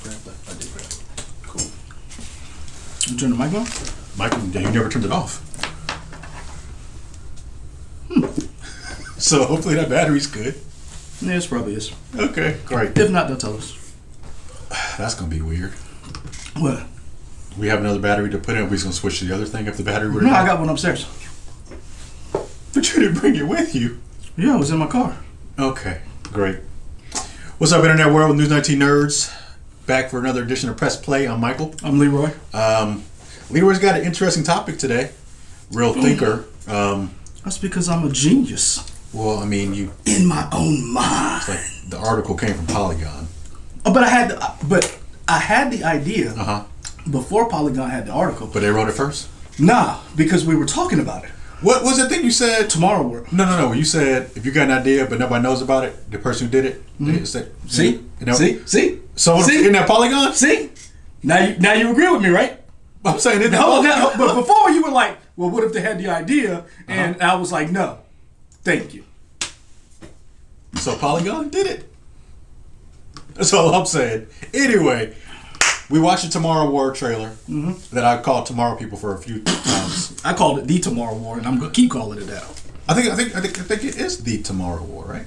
grabbed that. I did grab it. Cool. You turn the mic on? Michael, you never turned it off. So hopefully that battery's good. Yeah, it probably is. Okay, great. If not, they'll tell us. That's going to be weird. What? We have another battery to put in. We're just going to switch to the other thing if the battery were No, I got one upstairs. But you didn't bring it with you. Yeah, it was in my car. Okay, great. What's up, Internet World? News 19 Nerds. Back for another edition of Press Play. I'm Michael. I'm Leroy. Leroy's got an interesting topic today. Real thinker. That's because I'm a genius. Well, I mean, you... In my own mind. It's like the article came from Polygon. Oh, but I had the idea before Polygon had the article. But they wrote it first? Nah, because we were talking about it. What was the thing you said? Tomorrow World. No. You said if you got an idea but nobody knows about it, the person who did it. See? So in that Polygon? See? Now you agree with me, right? I'm saying it. But before you were like, well, what if they had the idea? And I was like, no. Thank you. So Polygon did it. That's all I'm saying. Anyway, we watched the Tomorrow War trailer that I called Tomorrow People for a few times. I called it the Tomorrow War, and I'm gonna keep calling it that. I think it is the Tomorrow War, right?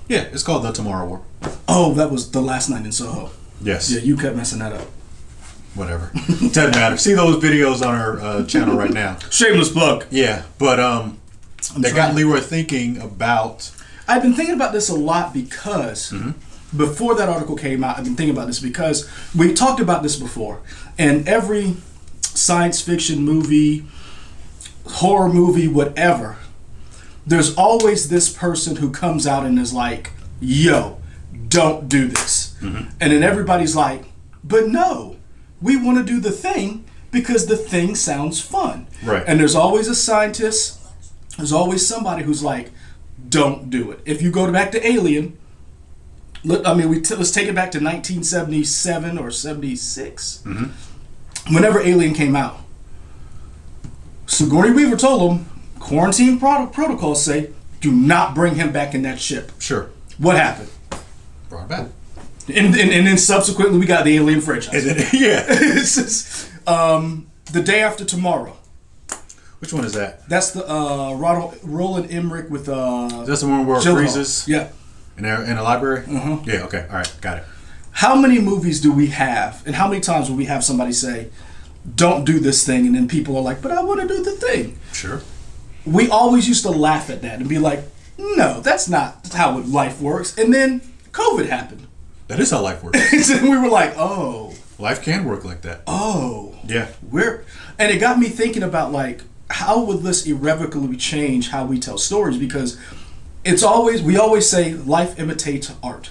Yeah, it's called the Tomorrow War. Oh, that was the last night in Soho. Yes. Yeah, you kept messing that up. Whatever. Doesn't matter. See those videos on our channel right now. Shameless plug. Yeah, but they got Leroy thinking about... I've been thinking about this a lot because before that article came out, I've been thinking about this because we talked about this before. And every science fiction movie, horror movie, whatever, there's always this person who comes out and is like, yo, don't do this. And then everybody's like, but no, we want to do the thing because the thing sounds fun. Right. And there's always a scientist, there's always somebody who's like, don't do it. If you go back to Alien, look, I mean, let's take it back to 1977 or 76. Whenever Alien came out, Sigourney Weaver told them, quarantine protocols say, do not bring him back in that ship. Sure. What happened? Brought it back. And then subsequently we got the Alien franchise. Yeah. This is The Day After Tomorrow. Which one is that? That's the Roland Emmerich with That's the one where it freezes? Yeah. In a library? Yeah, okay. All right, got it. How many movies do we have, and how many times will we have somebody say, don't do this thing, and then people are like, but I want to do the thing. Sure. We always used to laugh at that and be like, no, that's not how life works. And then COVID happened. That is how life works. And we were like, oh. Life can work like that. Oh. Yeah. And it got me thinking about, like, how would this irrevocably change how we tell stories? Because we always say life imitates art.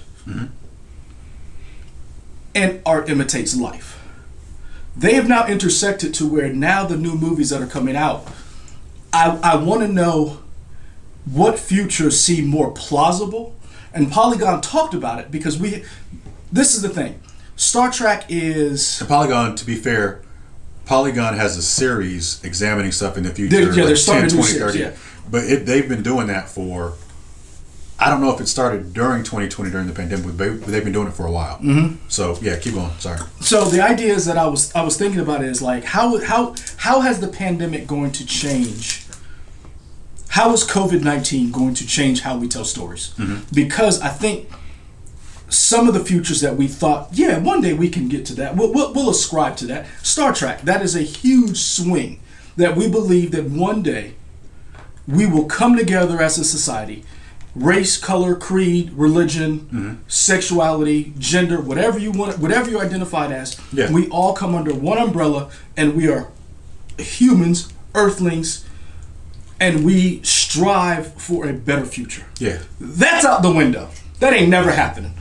And art imitates life. They have now intersected to where now the new movies that are coming out, I want to know what futures seem more plausible. And Polygon talked about it because this is the thing. Star Trek is... And Polygon, to be fair, Polygon has a series examining stuff in the future. They're starting 10, 20, series, 30. yeah. But they've been doing that for... I don't know if it started during 2020 during the pandemic, but they've been doing it for a while. So yeah, keep going. Sorry. So the idea is that I was thinking about it is like how has the pandemic going to change? How is COVID-19 going to change how we tell stories? Because I think some of the futures that we thought, yeah, one day we can get to that. We'll ascribe to that. Star Trek, that is a huge swing that we believe that one day we will come together as a society. Race, color, creed, religion, sexuality, gender, whatever you want, whatever you're identified as, we all come under one umbrella, and we are humans, earthlings, and we strive for a better future. Yeah. That's out the window. That ain't never happening.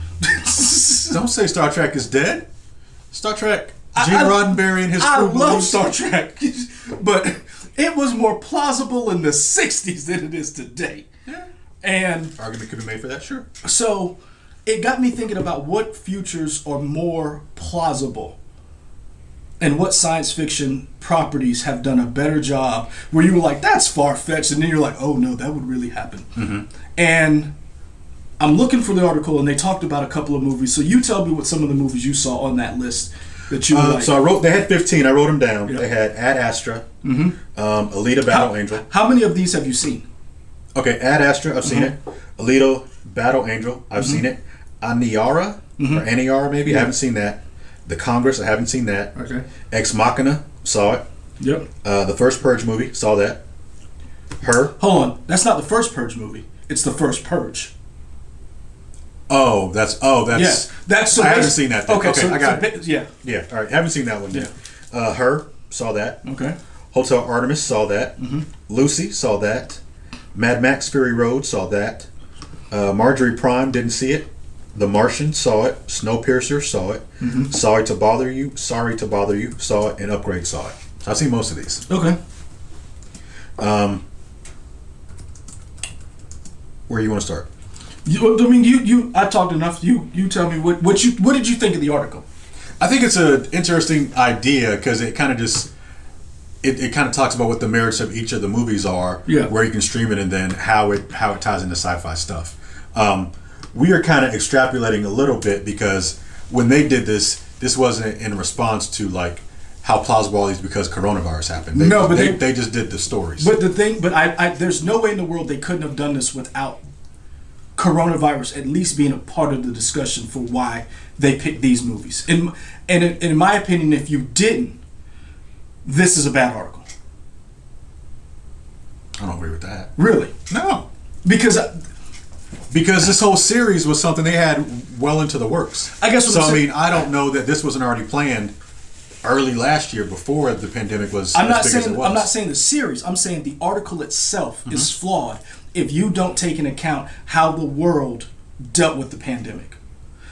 Don't say Star Trek is dead. Star Trek, Gene Roddenberry and his crew. I love Star Trek, but it was more plausible in the 60s than it is today. Yeah. And argument could be made for that, sure. So it got me thinking about what futures are more plausible and what science fiction properties have done a better job where you were like, that's far-fetched, and then you're like, oh no, that would really happen. And I'm looking for the article, and they talked about a couple of movies. So you tell me what some of the movies you saw on that list that you like. So they had 15. I wrote them down. Yep. They had Ad Astra, Alita Battle Angel. How many of these have you seen? Okay, Ad Astra, I've seen it. Alita Battle Angel, I've seen it. Aniara, or Aniara maybe, I haven't seen that. The Congress, I haven't seen that. Okay. Ex Machina, saw it. Yep. The first Purge movie, saw that. Her. Hold on, that's not the first Purge movie. It's the first Purge. That's that's. So I haven't seen that. Okay, I got it. Yeah. Yeah, all right, haven't seen that one yet. Her, saw that. Okay. Hotel Artemis, saw that. Lucy, saw that. Mad Max Fury Road, saw that. Marjorie Prime, didn't see it. The Martian, saw it. Snowpiercer, saw it. Sorry to Bother You, saw it. And Upgrade, saw it. So I've seen most of these. Okay. Where you want to start? I talked enough. You tell me what did you think of the article? I think it's an interesting idea because it kind of just it kind of talks about what the merits of each of the movies are, where you can stream it, and then how it ties into sci-fi stuff. We are kind of extrapolating a little bit because when they did this wasn't in response to like how plausible all these because coronavirus happened. They just did the stories. But there's no way in the world they couldn't have done this without coronavirus at least being a part of the discussion for why they picked these movies. And in my opinion, if you didn't, this is a bad article. I don't agree with that. Really? No. Because this whole series was something they had well into the works. I guess. I don't know that this wasn't already planned early last year before the pandemic was. I'm not saying the series. I'm saying the article itself is flawed if you don't take into account how the world dealt with the pandemic.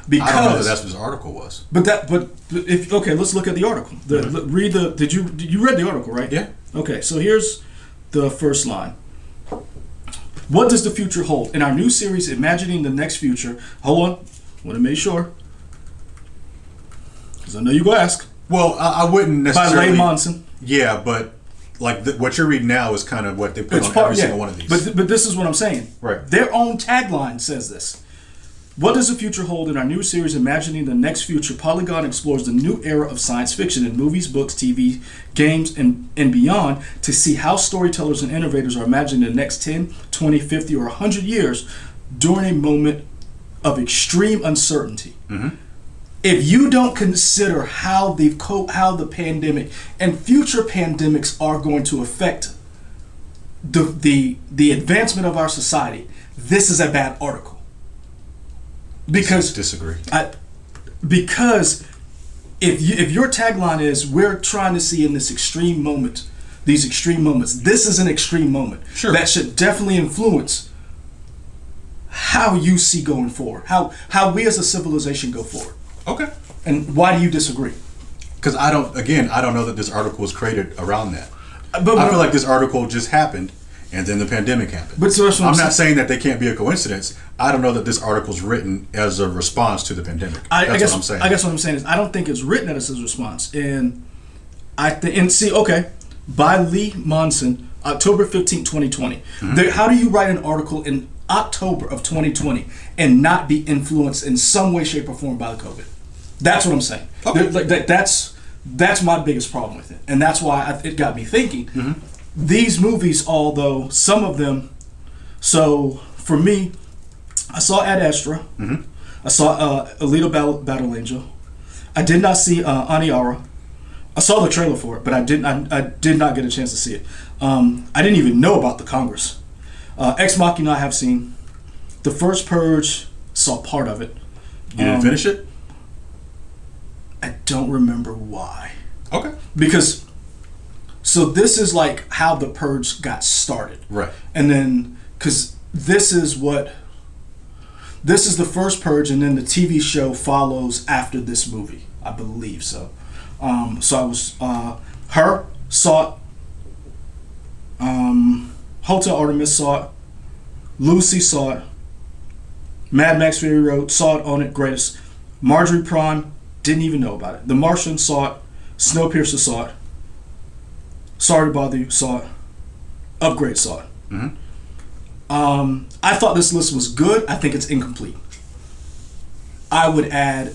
Because I don't know that that's what the article was. Let's look at the article. You read the article, right? Yeah. Okay, so here's the first line. What does the future hold? In our new series, Imagining the Next Future. Hold on. Want to make sure. Because I know you're going to ask. Well, I wouldn't necessarily. By Leigh Monson. Yeah, but like what you're reading now is kind of what they put on every single one of these. But this is what I'm saying. Right. Their own tagline says this. What does the future hold? In our new series, Imagining the Next Future, Polygon explores the new era of science fiction in movies, books, TV, games, and beyond to see how storytellers and innovators are imagining the next 10, 20, 50, or 100 years during a moment of extreme uncertainty. If you don't consider how the pandemic and future pandemics are going to affect the advancement of our society, this is a bad article. Because disagree. Because if your tagline is we're trying to see in these extreme moments, this is an extreme moment. Sure. That should definitely influence how you see going forward, how we as a civilization go forward. Okay. And why do you disagree? Because I don't know that this article was created around that. I feel like this article just happened, and then the pandemic happened. But so I'm not saying that they can't be a coincidence. I don't know that this article's written as a response to the pandemic. That's what I'm saying. I guess what I'm saying is I don't think it's written as a response. And by Leigh Monson, October 15, 2020. How do you write an article in October of 2020 and not be influenced in some way, shape, or form by the COVID? That's what I'm saying. Okay. That's my biggest problem with it, and that's why it got me thinking. These movies, although some of them, so for me, I saw Ad Astra. I saw Alita Battle Angel. I did not see Aniara. I saw the trailer for it, but I did not get a chance to see it. I didn't even know about the Congress. Ex Machina I have seen. The first Purge, saw part of it. You didn't finish it? I don't remember why. Okay. Because, so this is like how the Purge got started. Right. And then, because this is the first Purge, and then the TV show follows after this movie. I believe so. So I was, Her, saw it. Hotel Artemis, saw it. Lucy, saw it. Mad Max Fury Road, saw it on it, greatest. Marjorie Prime, didn't even know about it. The Martian, saw it. Snowpiercer, saw it. Sorry to Bother You, saw it. Upgrade, saw it. I thought this list was good. I think it's incomplete. I would add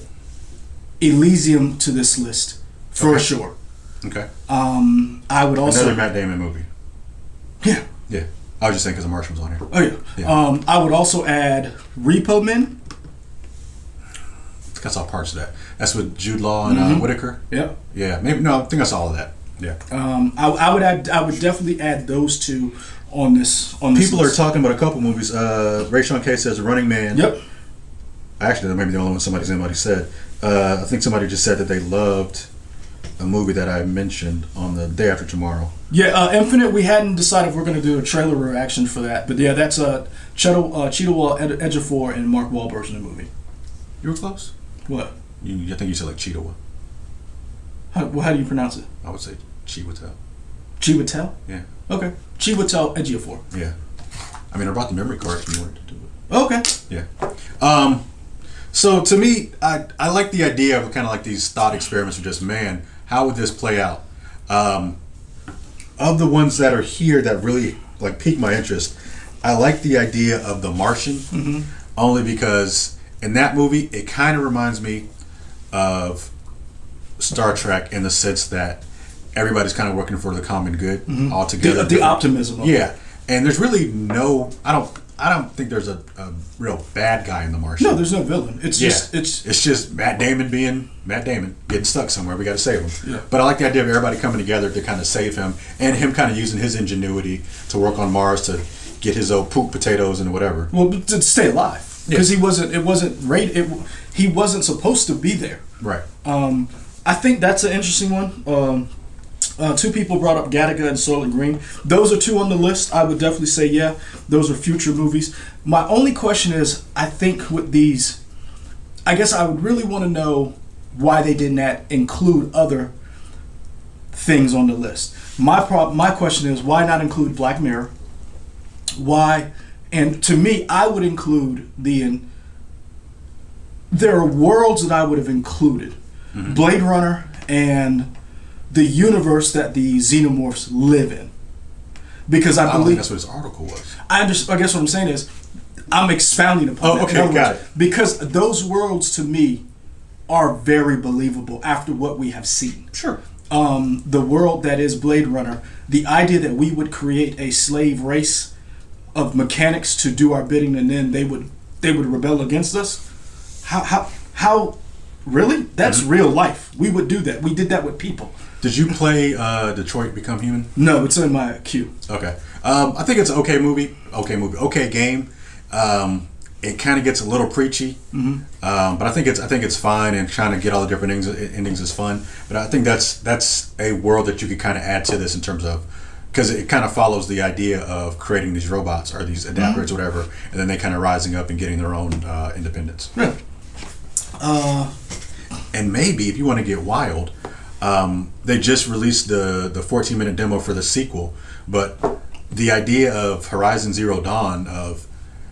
Elysium to this list for sure. Okay. I would also another Matt Damon movie. Yeah. Yeah. I was just saying because the Martian was on here. Oh yeah. I would also add Repo Man. I saw parts of that. That's with Jude Law and Whitaker. Yep. Yeah. Maybe no. I think I saw all of that. Yeah. I would definitely add those two on this. People are talking about a couple movies. Ray Sean K says Running Man. Yep. Actually, that may be the only one somebody said. I think somebody just said that they loved a movie that I mentioned on the Day After Tomorrow. Yeah, Infinite. We hadn't decided if we're going to do a trailer reaction for that, but yeah, that's Cheetah Ejiofor and Mark Wahlberg's in the movie. You were close. What? I think you said like Cheetah. How do you pronounce it? I would say Chiwetel. Chiwetel? Yeah. Okay. Chiwetel Ejiofor. Yeah. I mean, I brought the memory card if you wanted to do it. Okay. Yeah. So to me, I like the idea of kind of like these thought experiments of just, man, how would this play out? Of the ones that are here that really like pique my interest, I like the idea of The Martian, only because in that movie, it kind of reminds me of Star Trek in the sense that everybody's kind of working for the common good all together. The optimism. Yeah. And there's really no, I don't think there's a real bad guy in The Martian. No, there's no villain. It's just it's just Matt Damon being Matt Damon, getting stuck somewhere. We got to save him. Yeah. But I like the idea of everybody coming together to kind of save him, and him kind of using his ingenuity to work on Mars to get his old poop potatoes and whatever. Well, to stay alive, because he wasn't supposed to be there. Right. I think that's an interesting one. Two people brought up Gattaca and Soylent Green. Those are two on the list. I would definitely say, yeah, those are future movies. My only question is, I think with these, I guess I would really want to know why they did not include other things on the list. My question is, why not include Black Mirror? Why? And to me, I would include there are worlds that I would have included. Blade Runner and the universe that the xenomorphs live in, because I believe think that's what his article was. I guess what I'm saying is, I'm expounding upon that. Okay, got it. Because those worlds to me are very believable after what we have seen. Sure. The world that is Blade Runner, the idea that we would create a slave race of mechanics to do our bidding, and then they would rebel against us. How really? That's real life. We would do that. We did that with people. Did you play Detroit Become Human? No, it's in my queue. Okay. I think it's an okay movie. Okay game. It kind of gets a little preachy, but I think it's fine, and trying to get all the different endings is fun. But I think that's a world that you could kind of add to this in terms of, because it kind of follows the idea of creating these robots or these adapters, whatever, and then they kind of rising up and getting their own independence. Yeah. And maybe if you want to get wild, they just released the 14-minute demo for the sequel, but the idea of Horizon Zero Dawn, of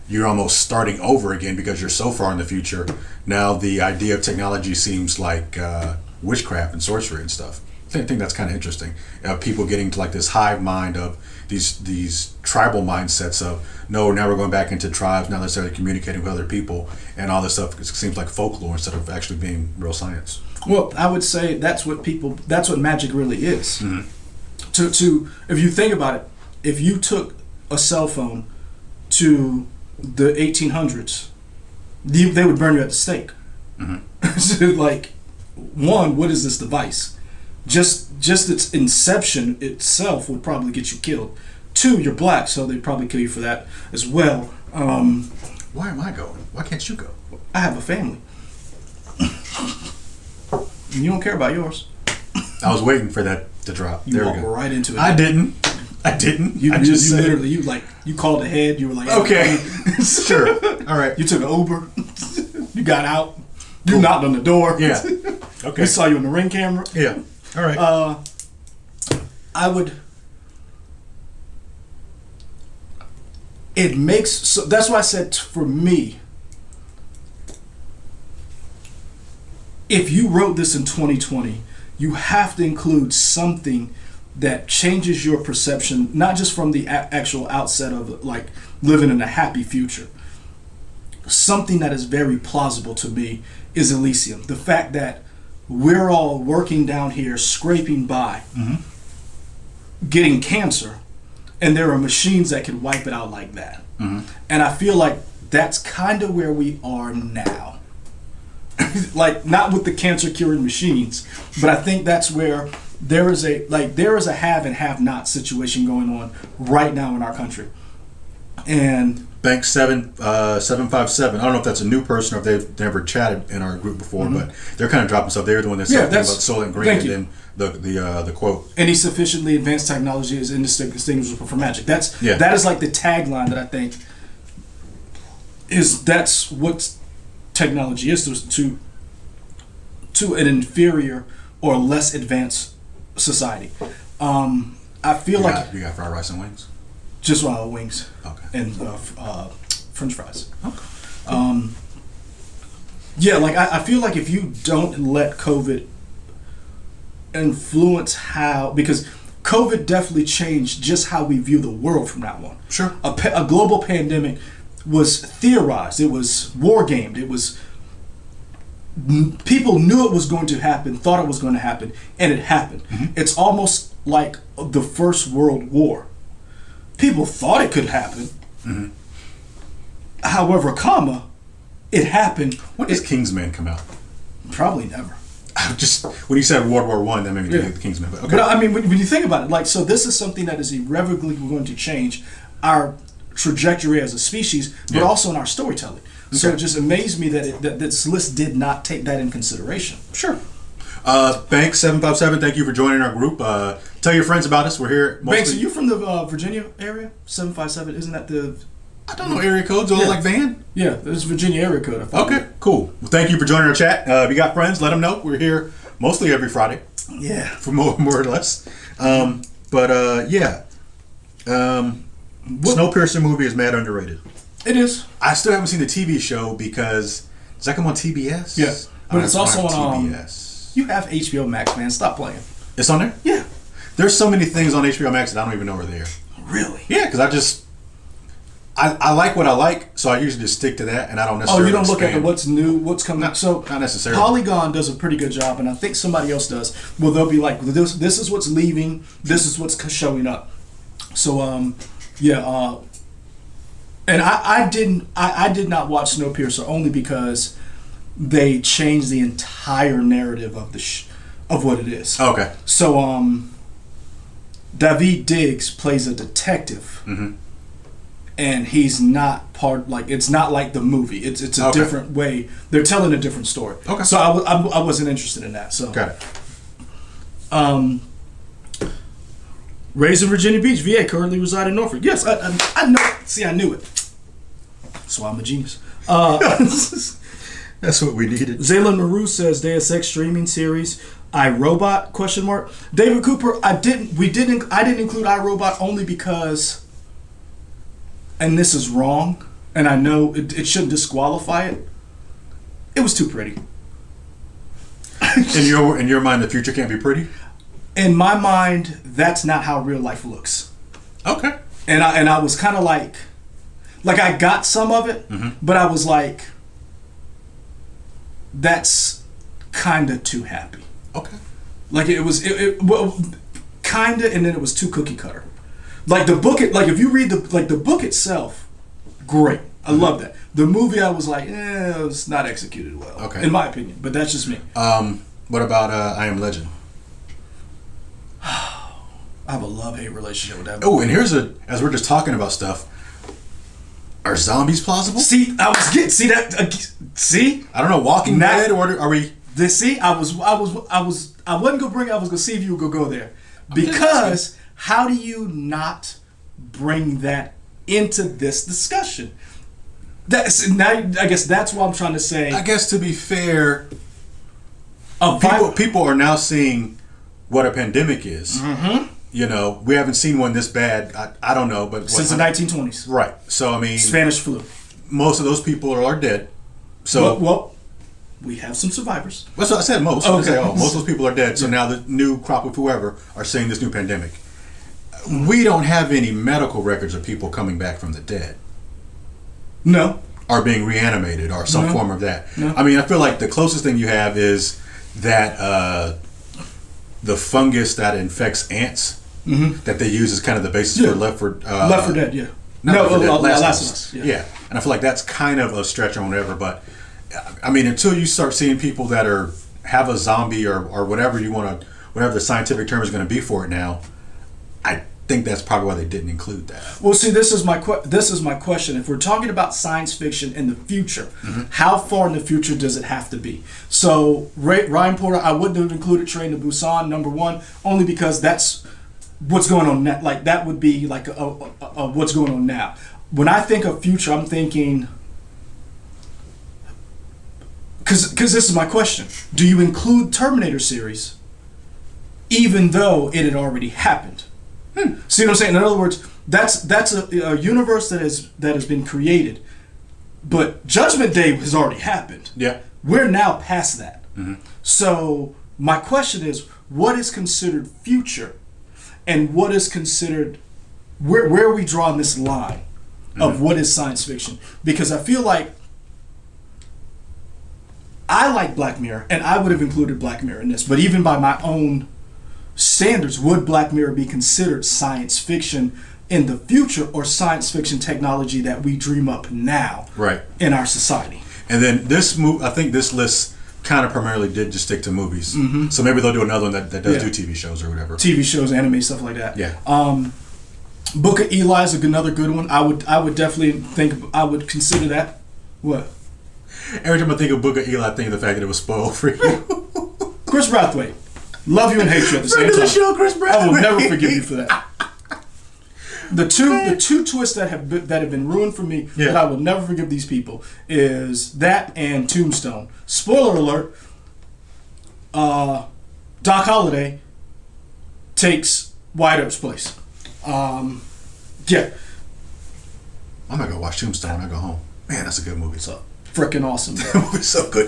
you're almost starting over again because you're so far in the future. Now the idea of technology seems like witchcraft and sorcery and stuff. I think that's kind of interesting. People getting to like this hive mind of these tribal mindsets of, no, now we're going back into tribes, not necessarily communicating with other people, and all this stuff. It seems like folklore instead of actually being real science. Well, I would say that's what magic really is. To if you think about it, if you took a cell phone to the 1800s, they would burn you at the stake. So like, one, what is this device? Just its inception itself would probably get you killed. Two, you're black, so they'd probably kill you for that as well. Why am I going? Why can't you go? I have a family. You don't care about yours. I was waiting for that to drop. You there walk we go. right into it. I didn't. You I just said literally you called ahead. You were like, okay, sure, all right. You took an Uber. You got out. You knocked on the door. Yeah. Okay. We saw you on the Ring camera. Yeah. All right. I would. It makes so. That's why I said for me. If you wrote this in 2020, you have to include something that changes your perception, not just from the actual outset of like living in a happy future. Something that is very plausible to me is Elysium. The fact that we're all working down here, scraping by, getting cancer, and there are machines that can wipe it out like that. And I feel like that's kind of where we are now. Like, not with the cancer curing machines, but I think that's where there is a have and have not situation going on right now in our country. And Bank 757. I don't know if that's a new person or if they've never chatted in our group before, but they're kind of dropping stuff. They're the one that said about Soylent Green and then the quote. Any sufficiently advanced technology is indistinguishable from magic. That is like the tagline that I think that's what technology is to an inferior or less advanced society. I feel you got fried rice and wings. Just wings. Okay. And French fries. Okay. Yeah, like I feel like if you don't let COVID influence because COVID definitely changed just how we view the world from now on. Sure. A global pandemic was theorized. It was war gamed. It was people knew it was going to happen, thought it was going to happen, and it happened. It's almost like the First World War. People thought it could happen. However, it happened. When does Kingsman come out? Probably never. Just when you said World War One, that made me think of the Kingsman. But okay. But I mean, when you think about it, like, so this is something that is irrevocably going to change our trajectory as a species, but also in our storytelling. Okay. So it just amazed me that this list did not take that in consideration. Sure. Bank 757, thank you for joining our group. Tell your friends about us. We're here. Banks, are you from the Virginia area? 757, isn't that the... I don't know area codes. Do I look like Van? Yeah, there's Virginia area code. Okay, cool. Well, thank you for joining our chat. If you got friends, let them know. We're here mostly every Friday. Yeah. For more or less. Snowpiercer movie is mad underrated. It is. I still haven't seen the TV show because... Does that come on TBS? Yeah. But it's also on... TBS. You have HBO Max, man. Stop playing. It's on there? Yeah. There's so many things on HBO Max that I don't even know are there. Really? Yeah, because I like what I like, so I usually just stick to that, and I don't necessarily. Oh, you don't look at what's new, what's coming up. So not necessarily. Polygon does a pretty good job, and I think somebody else does. Well, they'll be like, this is what's leaving, this is what's showing up. So and I did not watch Snowpiercer only because they changed the entire narrative of of what it is. Okay. So Daveed Diggs plays a detective. And he's not it's not like the movie. It's a different way. They're telling a different story. Okay. So I wasn't interested in that. So. Got it. Raised in Virginia Beach, VA, currently reside in Norfolk. Yes, I know. See, I knew it. So I'm a genius. That's what we needed. Zaylin Maru says Deus Ex streaming series iRobot ? David Cooper, I didn't include iRobot only because. And this is wrong, and I know it shouldn't disqualify it. It was too pretty. In your mind, the future can't be pretty? In my mind, that's not how real life looks. Okay. And I was kind of like I got some of it, but I was like, that's kind of too happy. Okay. Like it was kind of, and then it was too cookie cutter. Like the book, if you read the book itself, great. I love that. The movie, I was like, it was not executed well. Okay. In my opinion, but that's just me. What about I Am Legend? I have a love-hate relationship with that movie. Oh, and as we're just talking about stuff, are zombies plausible? See, I don't know, Walking Dead, or are we? I wasn't gonna bring it. I was gonna see if you would go there, because. How do you not bring that into this discussion? Now, I guess that's what I'm trying to say. I guess to be fair, people are now seeing what a pandemic is. You know, we haven't seen one this bad. I don't know, but since the 1920s, right? So I mean, Spanish flu. Most of those people are dead. So we have some survivors. That's what I said. Most. Okay. I say, most of those people are dead. So now the new crop of whoever are seeing this new pandemic. We don't have any medical records of people coming back from the dead. No. Are being reanimated or some form of that. No. I mean, I feel like the closest thing you have is that the fungus that infects ants that they use as kind of the basis for Left 4 Dead. Yeah. Last of Us. Us. Yeah, and I feel like that's kind of a stretch or whatever. But I mean, until you start seeing people that have a zombie or whatever you want to, whatever the scientific term is going to be for it now, I think that's probably why they didn't include that. Well, see, this is my question. If we're talking about science fiction in the future, how far in the future does it have to be? So, Ryan Porter, I wouldn't have included Train to Busan, number one, only because that's what's going on now. Like, that would be like a what's going on now. When I think of future, I'm thinking, because this is my question. Do you include Terminator series even though it had already happened? See what I'm saying? In other words, that's a universe that has been created, but Judgment Day has already happened. Yeah, we're now past that. So my question is, what is considered future, and what is considered where are we drawing this line of what is science fiction? Because I feel like I like Black Mirror, and I would have included Black Mirror in this, but even by my own standards, would Black Mirror be considered science fiction in the future, or science fiction technology that we dream up now in our society? And then I think this list kind of primarily did just stick to movies. So maybe they'll do another one that does do TV shows or whatever. TV shows, anime, stuff like that. Yeah. Book of Eli is another good one. I would definitely I would consider that. What? Every time I think of Book of Eli, I think of the fact that it was spoiled for you. Chris Brathwaite. Love you and hate you at the same time. Show, Chris Brathwaite. I will never forgive you for that. The two twists that have been ruined for me that I will never forgive these people is that and Tombstone. Spoiler alert: Doc Holliday takes Wyatt Earp's place. Yeah. I'm gonna go watch Tombstone when I go home. Man, that's a good movie. So freaking awesome. That movie's so good.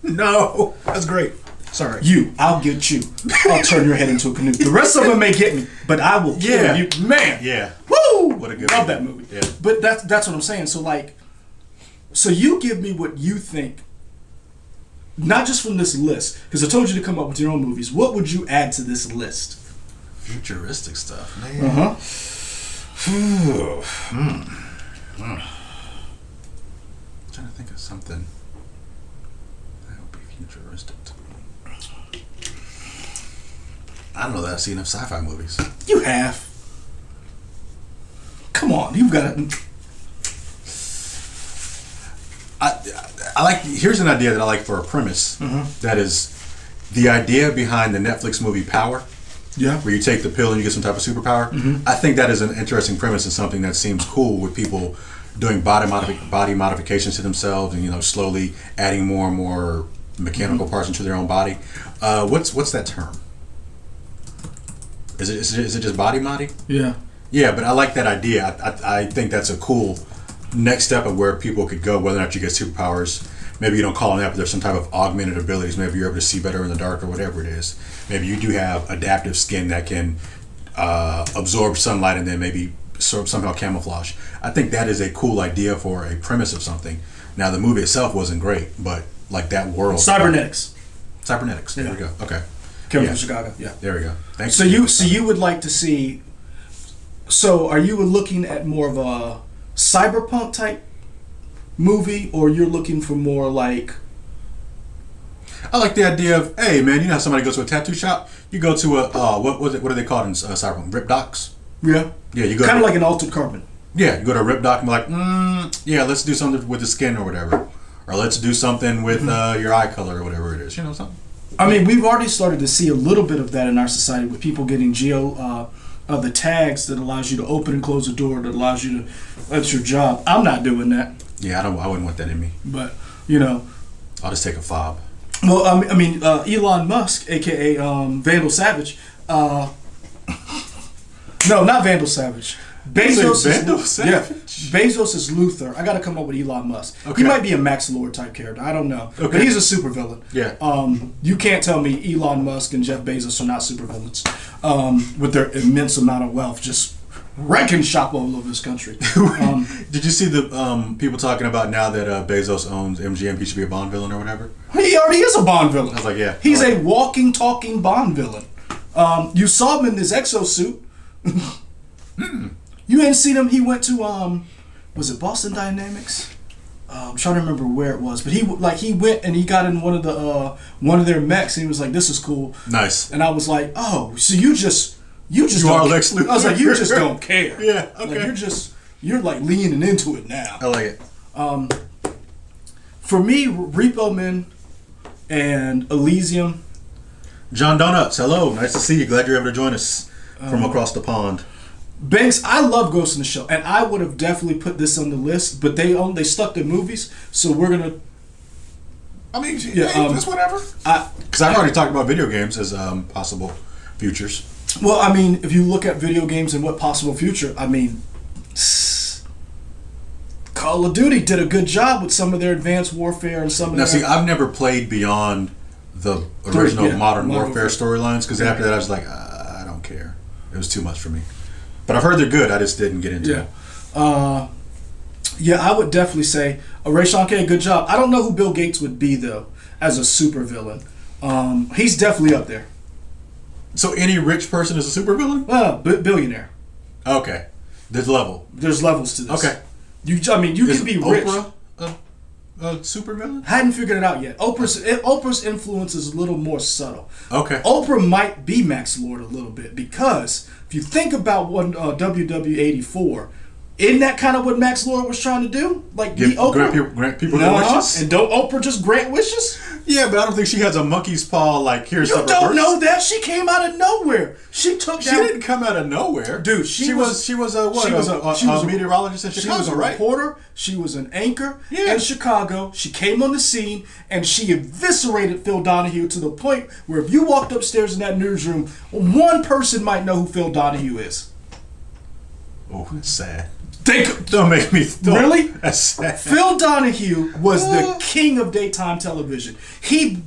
No, that's great. Sorry. I'll get you. I'll turn your head into a canoe. The rest of them may get me, but I will kill you. Man. Yeah. Woo! What a good Love movie. that movie. Yeah. But that's what I'm saying. So you give me what you think, not just from this list, because I told you to come up with your own movies. What would you add to this list? Futuristic stuff, man. I'm trying to think of something that would be futuristic to me. I don't know that I've seen enough sci-fi movies. You have. Come on, you've got it. I like. Here's an idea that I like for a premise. That is the idea behind the Netflix movie Power. Yeah. Where you take the pill and you get some type of superpower. I think that is an interesting premise and something that seems cool with people doing body modifications to themselves and slowly adding more and more mechanical parts into their own body. What's that term? Is it just body modi? Yeah. Yeah, but I like that idea. I think that's a cool next step of where people could go, whether or not you get superpowers. Maybe you don't call them that, but there's some type of augmented abilities. Maybe you're able to see better in the dark or whatever it is. Maybe you do have adaptive skin that can absorb sunlight and then maybe somehow camouflage. I think that is a cool idea for a premise of something. Now, the movie itself wasn't great, but like that world. Cybernetics. There we go. Okay. Coming from Chicago. Yeah. There we go. Thanks. So you would like to see. So are you looking at more of a cyberpunk type movie, or you're looking for more like? I like the idea of, hey man, you know how somebody goes to a tattoo shop? You go to a what are they called in cyberpunk? Rip docs. Yeah. Yeah, you go kind of like an Altered Carbon. Yeah, you go to a Rip doc and be like, yeah, let's do something with the skin or whatever, or let's do something with your eye color or whatever it is. Something. I mean, we've already started to see a little bit of that in our society with people getting the tags that allows you to open and close a door, that allows you to. That's your job. I'm not doing that. Yeah, I wouldn't want that in me. But I'll just take a fob. Well, I mean, Elon Musk, aka Vandal Savage. No, not Vandal Savage. Bezos Vandal is Savage? Bezos is Luthor. I got to come up with Elon Musk. Okay. He might be a Max Lord type character. I don't know, but he's a supervillain. Yeah. You can't tell me Elon Musk and Jeff Bezos are not supervillains with their immense amount of wealth, just wrecking shop all over this country. Did you see the people talking about now that Bezos owns MGM, he should be a Bond villain or whatever? He already is a Bond villain. I was like, yeah. He's a walking, talking Bond villain. You saw him in this exosuit. You hadn't seen him. He went to was it Boston Dynamics? I'm trying to remember where it was, but he went and he got in one of their mechs and he was like, "This is cool." Nice. And I was like, "Oh, so you are Lex Luthor. I was like, "You just don't care." Yeah. Okay. Like you're like leaning into it now. I like it. For me, Repo Man and Elysium. John Donuts, hello. Nice to see you. Glad you're able to join us from across the pond. Banks, I love Ghost in the Shell, and I would have definitely put this on the list, but they stuck to movies, so we're gonna. I mean, just whatever. Because I've already talked about video games as possible futures. Well, I mean, if you look at video games and what possible future, I mean, Call of Duty did a good job with some of their advanced warfare and some of Now, their. see, I've never played beyond the original Modern Warfare storylines because after that I was like, I don't care. It was too much for me. But I've heard they're good. I just didn't get into it. Yeah, I would definitely say Ray Sean K, good job. I don't know who Bill Gates would be though as a supervillain. He's definitely up there. So any rich person is a supervillain? Billionaire. Okay, there's levels to this. Okay, you can be rich. Oprah a supervillain? Hadn't figured it out yet. Oprah's influence is a little more subtle. Okay. Oprah might be Max Lord a little bit because if you think about what WW84, isn't that kind of what Max Lord was trying to do? Like grant people their wishes? And don't Oprah just grant wishes? Yeah, but I don't think she has a monkey's paw like here's You the don't reverse. know that. She came out of nowhere. She didn't come out of nowhere. Dude, she was a meteorologist in Chicago, she was a right? reporter. She was an anchor Yeah. in Chicago. She came on the scene and she eviscerated Phil Donahue to the point where if you walked upstairs in that newsroom, one person might know who Phil Donahue is. Oh, that's sad. Don't make me Really? That's sad. Phil Donahue was the king of daytime television. He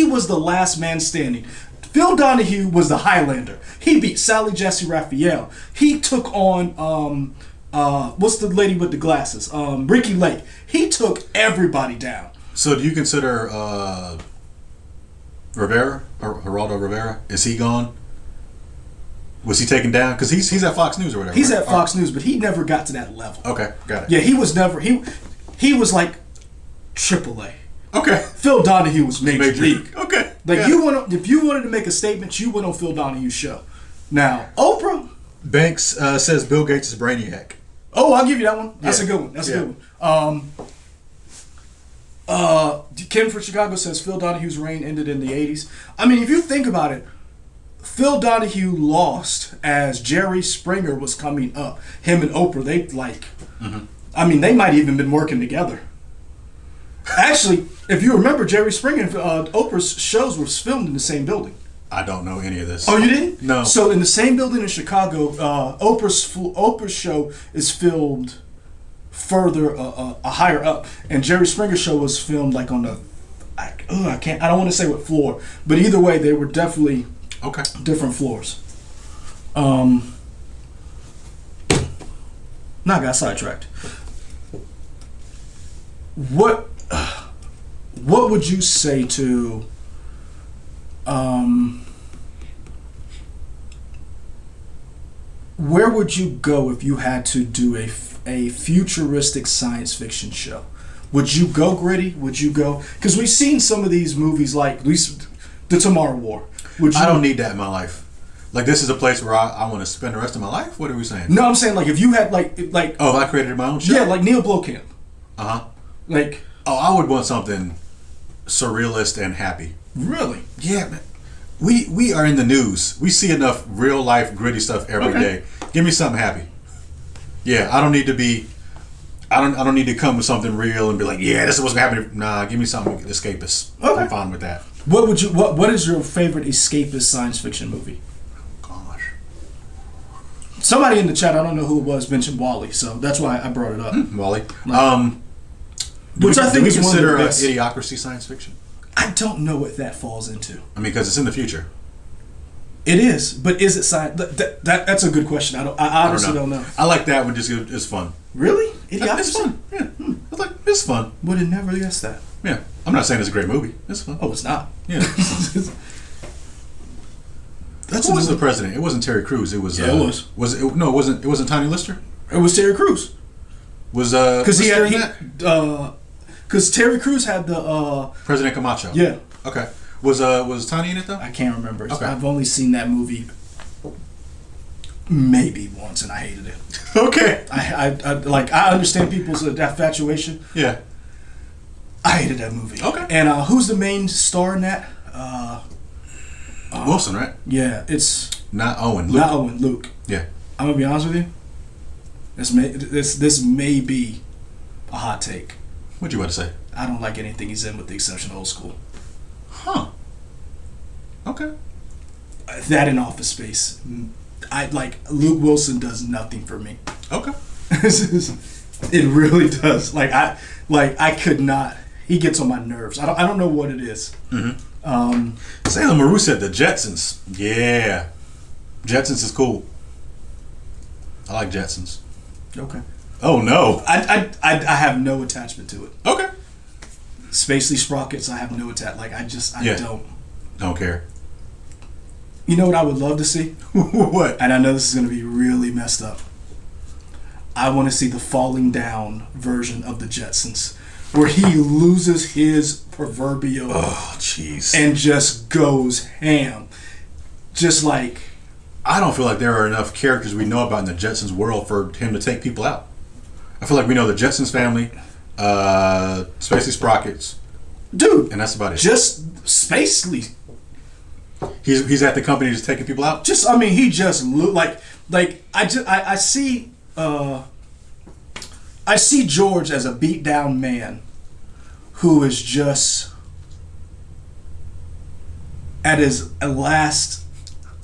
was the last man standing. Phil Donahue was the Highlander. He beat Sally Jesse Raphael. He took on what's the lady with the glasses? Ricky Lake. He took everybody down. So do you consider Rivera or Geraldo Rivera? Is he gone? Was he taken down? Because he's at Fox News or whatever. He's right? at Fox News, but he never got to that level. Okay, got it. Yeah, he was never he was like AAA. Okay. Phil Donahue was Major League. Okay. Like if you wanted to make a statement, you went on Phil Donahue's show. Now Oprah. Banks says Bill Gates is Brainiac. Oh, I'll give you that one. That's a good one. That's a good one. Ken for Chicago says Phil Donahue's reign ended in the 80s. I mean, if you think about it, Phil Donahue lost as Jerry Springer was coming up. Him and Oprah, I mean, they might even been working together. Actually, if you remember, Jerry Springer and Oprah's shows were filmed in the same building. I don't know any of this. Oh, you didn't? No. So in the same building in Chicago, Oprah's show is filmed further, higher up, and Jerry Springer's show was filmed like on the. I don't want to say what floor, but either way, they were definitely. Okay. Different floors. Now I got sidetracked. What would you say to where would you go if you had to do a futuristic science fiction show? Would you go gritty? Would you go, because we've seen some of these movies like The Tomorrow War. I don't need that in my life. Like, this is a place where I want to spend the rest of my life? What are we saying? No, I'm saying, like, if you had, like... Oh, if I created my own show? Yeah, like Neil Blomkamp. Uh-huh. Like... Oh, I would want something surrealist and happy. Really? Yeah, man. We are in the news. We see enough real-life, gritty stuff every day. Give me something happy. Yeah, I don't need to be... I don't need to come with something real and be like, yeah, this is what's going to happen. Nah, give me something escapist. Okay. I'm fine with that. What is your favorite escapist science fiction movie? Gosh. Somebody in the chat, I don't know who it was, mentioned Wall-E, so that's why I brought it up. Wall-E. Which I think is one of the consider best. Idiocracy science fiction? I don't know what that falls into. I mean, because it's in the future. It is, but is it science? That's a good question. I honestly don't know. I like that one. Just it's fun. Really? It's fun. Yeah, it's like it's fun. Would have never guessed that. Yeah, I'm not saying it's a great movie. It's fun. Oh, it's not. Yeah. That's Who was the president? It wasn't Terry Crews. It was. Yeah, it was. Was it? No, it wasn't. It wasn't Tiny Lister. It was Terry Crews. Was because because Terry Crews had the President Camacho. Yeah. Okay. Was Tiny in it though? I can't remember. Okay. I've only seen that movie maybe once, and I hated it. Okay. I understand people's infatuation. Yeah. I hated that movie. Okay. And who's the main star in that? Wilson, right? Yeah, it's not Owen. Luke. Not Owen. Luke. Yeah. I'm gonna be honest with you. This may be a hot take. What you about to say? I don't like anything he's in, with the exception of Old School. Huh. Okay. That in Office Space. I like Luke Wilson does nothing for me. Okay. It really does. I could not. He gets on my nerves. I don't know what it is. Mm-hmm. Sailor Maru said the Jetsons. Yeah. Jetsons is cool. I like Jetsons. Okay. Oh no. I have no attachment to it. Okay. Spacely Sprockets, I have no attachment. Don't care. You know what I would love to see? What? And I know this is going to be really messed up. I want to see the falling down version of the Jetsons, where he loses his proverbial and just goes ham. Just like, I don't feel like there are enough characters we know about in the Jetsons world for him to take people out. I feel like we know the Jetsons family, Spacey Sprockets, dude, and that's about it. Just Spacely. He's at the company just taking people out. He just I see George as a beat down man who is just at his last,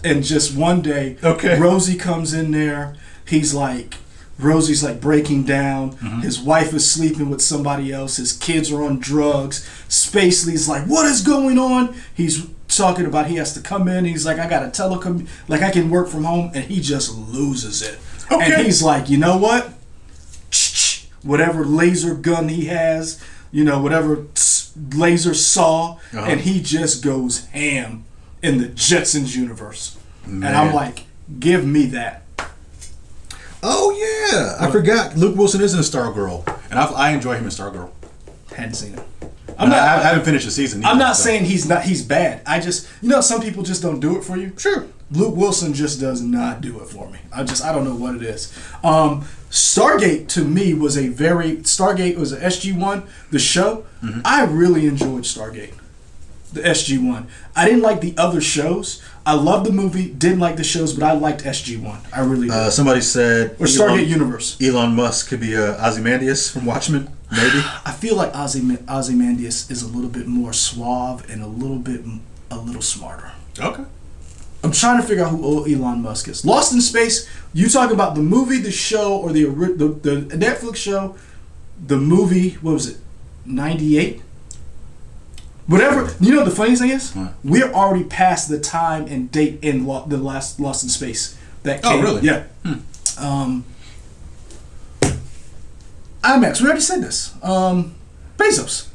and just one day, Rosie comes in there. Rosie's like breaking down. Mm-hmm. His wife is sleeping with somebody else. His kids are on drugs. Spacely's like, what is going on? He's talking about he has to come in. He's like, I got to I can work from home, and he just loses it. Okay. And he's like, you know what? Whatever laser gun he has, whatever laser saw, and he just goes ham in the Jetsons universe. Man. And I'm like, give me that. Oh yeah, I forgot. Luke Wilson is in Stargirl, and I enjoy him in Stargirl. Hadn't seen it. I haven't finished the season either. I'm not saying he's bad. I just, some people just don't do it for you. Sure. Luke Wilson just does not do it for me. I don't know what it is. Stargate to me was Stargate was an SG-1, the show. Mm-hmm. I really enjoyed Stargate, the SG-1. I didn't like the other shows. I loved the movie, didn't like the shows, but I liked SG-1. I really did. Somebody said... Or Stargate Universe. Elon Musk could be Ozymandias from Watchmen, maybe? I feel like Ozymandias is a little bit more suave and a little smarter. Okay. I'm trying to figure out who Elon Musk is. Lost in Space, you talking about the movie, the show, or the Netflix show, the movie, what was it, 98? Whatever. The funniest thing is, we're already past the time and date in the last Lost in Space that came. Oh, really? Yeah. IMAX. We already said this. Bezos.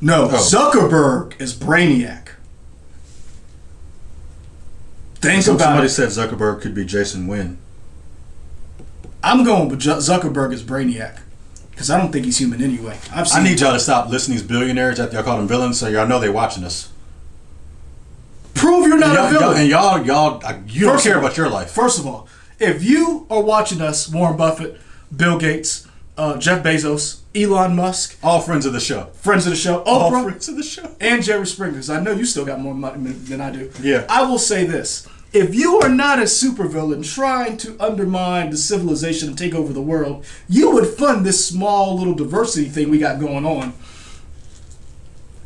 No, Zuckerberg is Brainiac. Somebody said Zuckerberg could be Jason Wynn. I'm going with Zuckerberg as Brainiac. Because I don't think he's human anyway. I need y'all to stop listening to these billionaires that y'all call them villains, so y'all know they're watching us. Prove you're not a villain. And y'all you don't care about your life. First of all, if you are watching us, Warren Buffett, Bill Gates, Jeff Bezos, Elon Musk, all friends of the show. Friends of the show. All friends of the show. And Jerry Springer, because I know you still got more money than I do. Yeah. I will say this. If you are not a supervillain trying to undermine the civilization and take over the world, you would fund this small little diversity thing we got going on.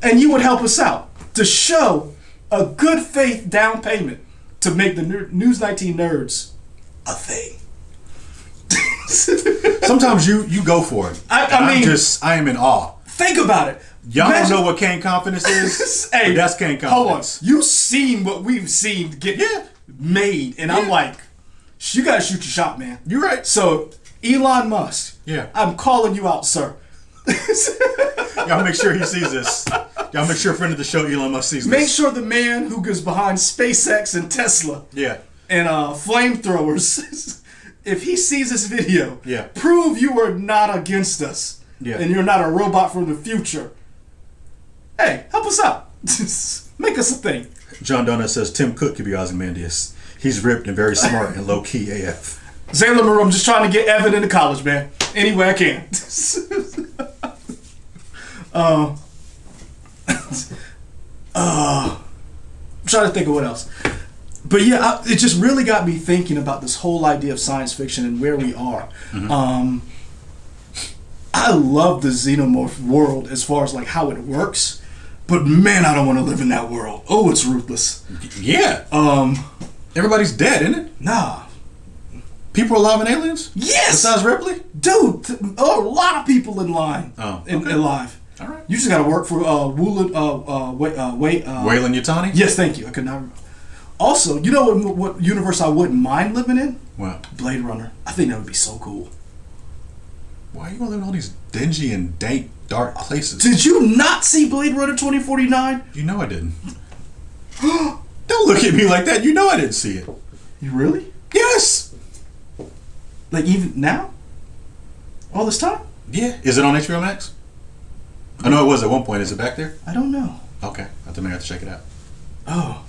And you would help us out to show a good faith down payment to make the News 19 nerds a thing. Sometimes you go for it. I mean, I am in awe. Think about it. Y'all don't know what cane confidence is. Hey, but that's cane confidence. Hold on. You've seen what we've seen get made, and I'm like, you gotta shoot your shot, man. You're right. So, Elon Musk. Yeah. I'm calling you out, sir. Y'all make sure he sees this. Y'all make sure a friend of the show, Elon Musk, sees this. Make sure the man who goes behind SpaceX and Tesla. Yeah. And flamethrowers. If he sees this video, yeah, prove you are not against us. Yeah. And you're not a robot from the future. Hey, help us out. Make us a thing. John Donut says Tim Cook could be Ozymandias. He's ripped and very smart and low key AF. Zayla Maru, I'm just trying to get Evan into college, man. Any way I can. I'm trying to think of what else. But yeah, it just really got me thinking about this whole idea of science fiction and where we are. Mm-hmm. I love the xenomorph world as far as like how it works, but man, I don't want to live in that world. Oh, it's ruthless. Yeah. Everybody's dead, isn't it? Nah. People are alive in aliens? Yes. Besides Ripley? Dude, a lot of people in line. Oh, okay. Alive. All right. You just got to work for Wayland Yutani? Yes, thank you. I could not. Also, you know what universe I wouldn't mind living in? What? Blade Runner. I think that would be so cool. Why are you going to live in all these dingy and dank, dark places? Did you not see Blade Runner 2049? You know I didn't. Don't look at me like that. You know I didn't see it. You really? Yes. Like even now? All this time? Yeah. Is it on HBO Max? I know it was at one point. Is it back there? I don't know. Okay. I may have to check it out. Oh.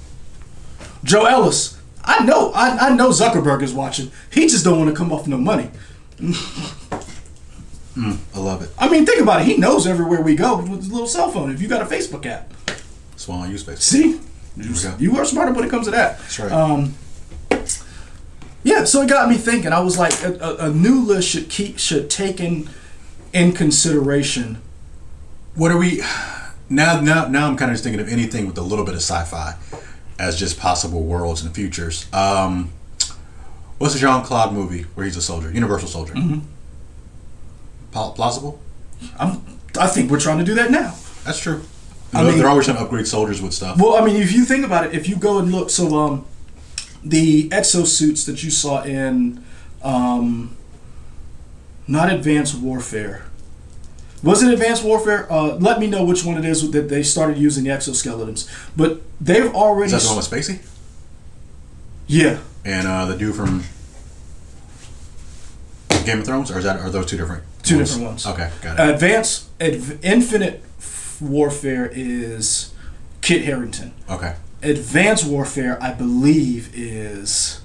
Joe Ellis. I know Zuckerberg is watching. He just don't want to come off no money. I love it. I mean, think about it. He knows everywhere we go with his little cell phone. If you got a Facebook app. That's why I use Facebook. See? You are smarter when it comes to that. That's right. Yeah, so it got me thinking. I was like, a new list should take in consideration. What are we now? I'm kind of just thinking of anything with a little bit of sci-fi as just possible worlds and futures. What's the Jean-Claude movie where he's a soldier, Universal Soldier? Mm-hmm. Plausible? I think we're trying to do that now. That's true. They're always trying to upgrade soldiers with stuff. Well, I mean, if you think about it, if you go and look, so the exosuits that you saw in not Advanced Warfare. Was it Advanced Warfare? Let me know which one it is that they started using the exoskeletons. But they've already... Is that the one with Spacey? Yeah. And the dude from Game of Thrones? Or are those two different ones? Two different ones. Okay, got it. Infinite Warfare is Kit Harington. Okay. Advanced Warfare, I believe, is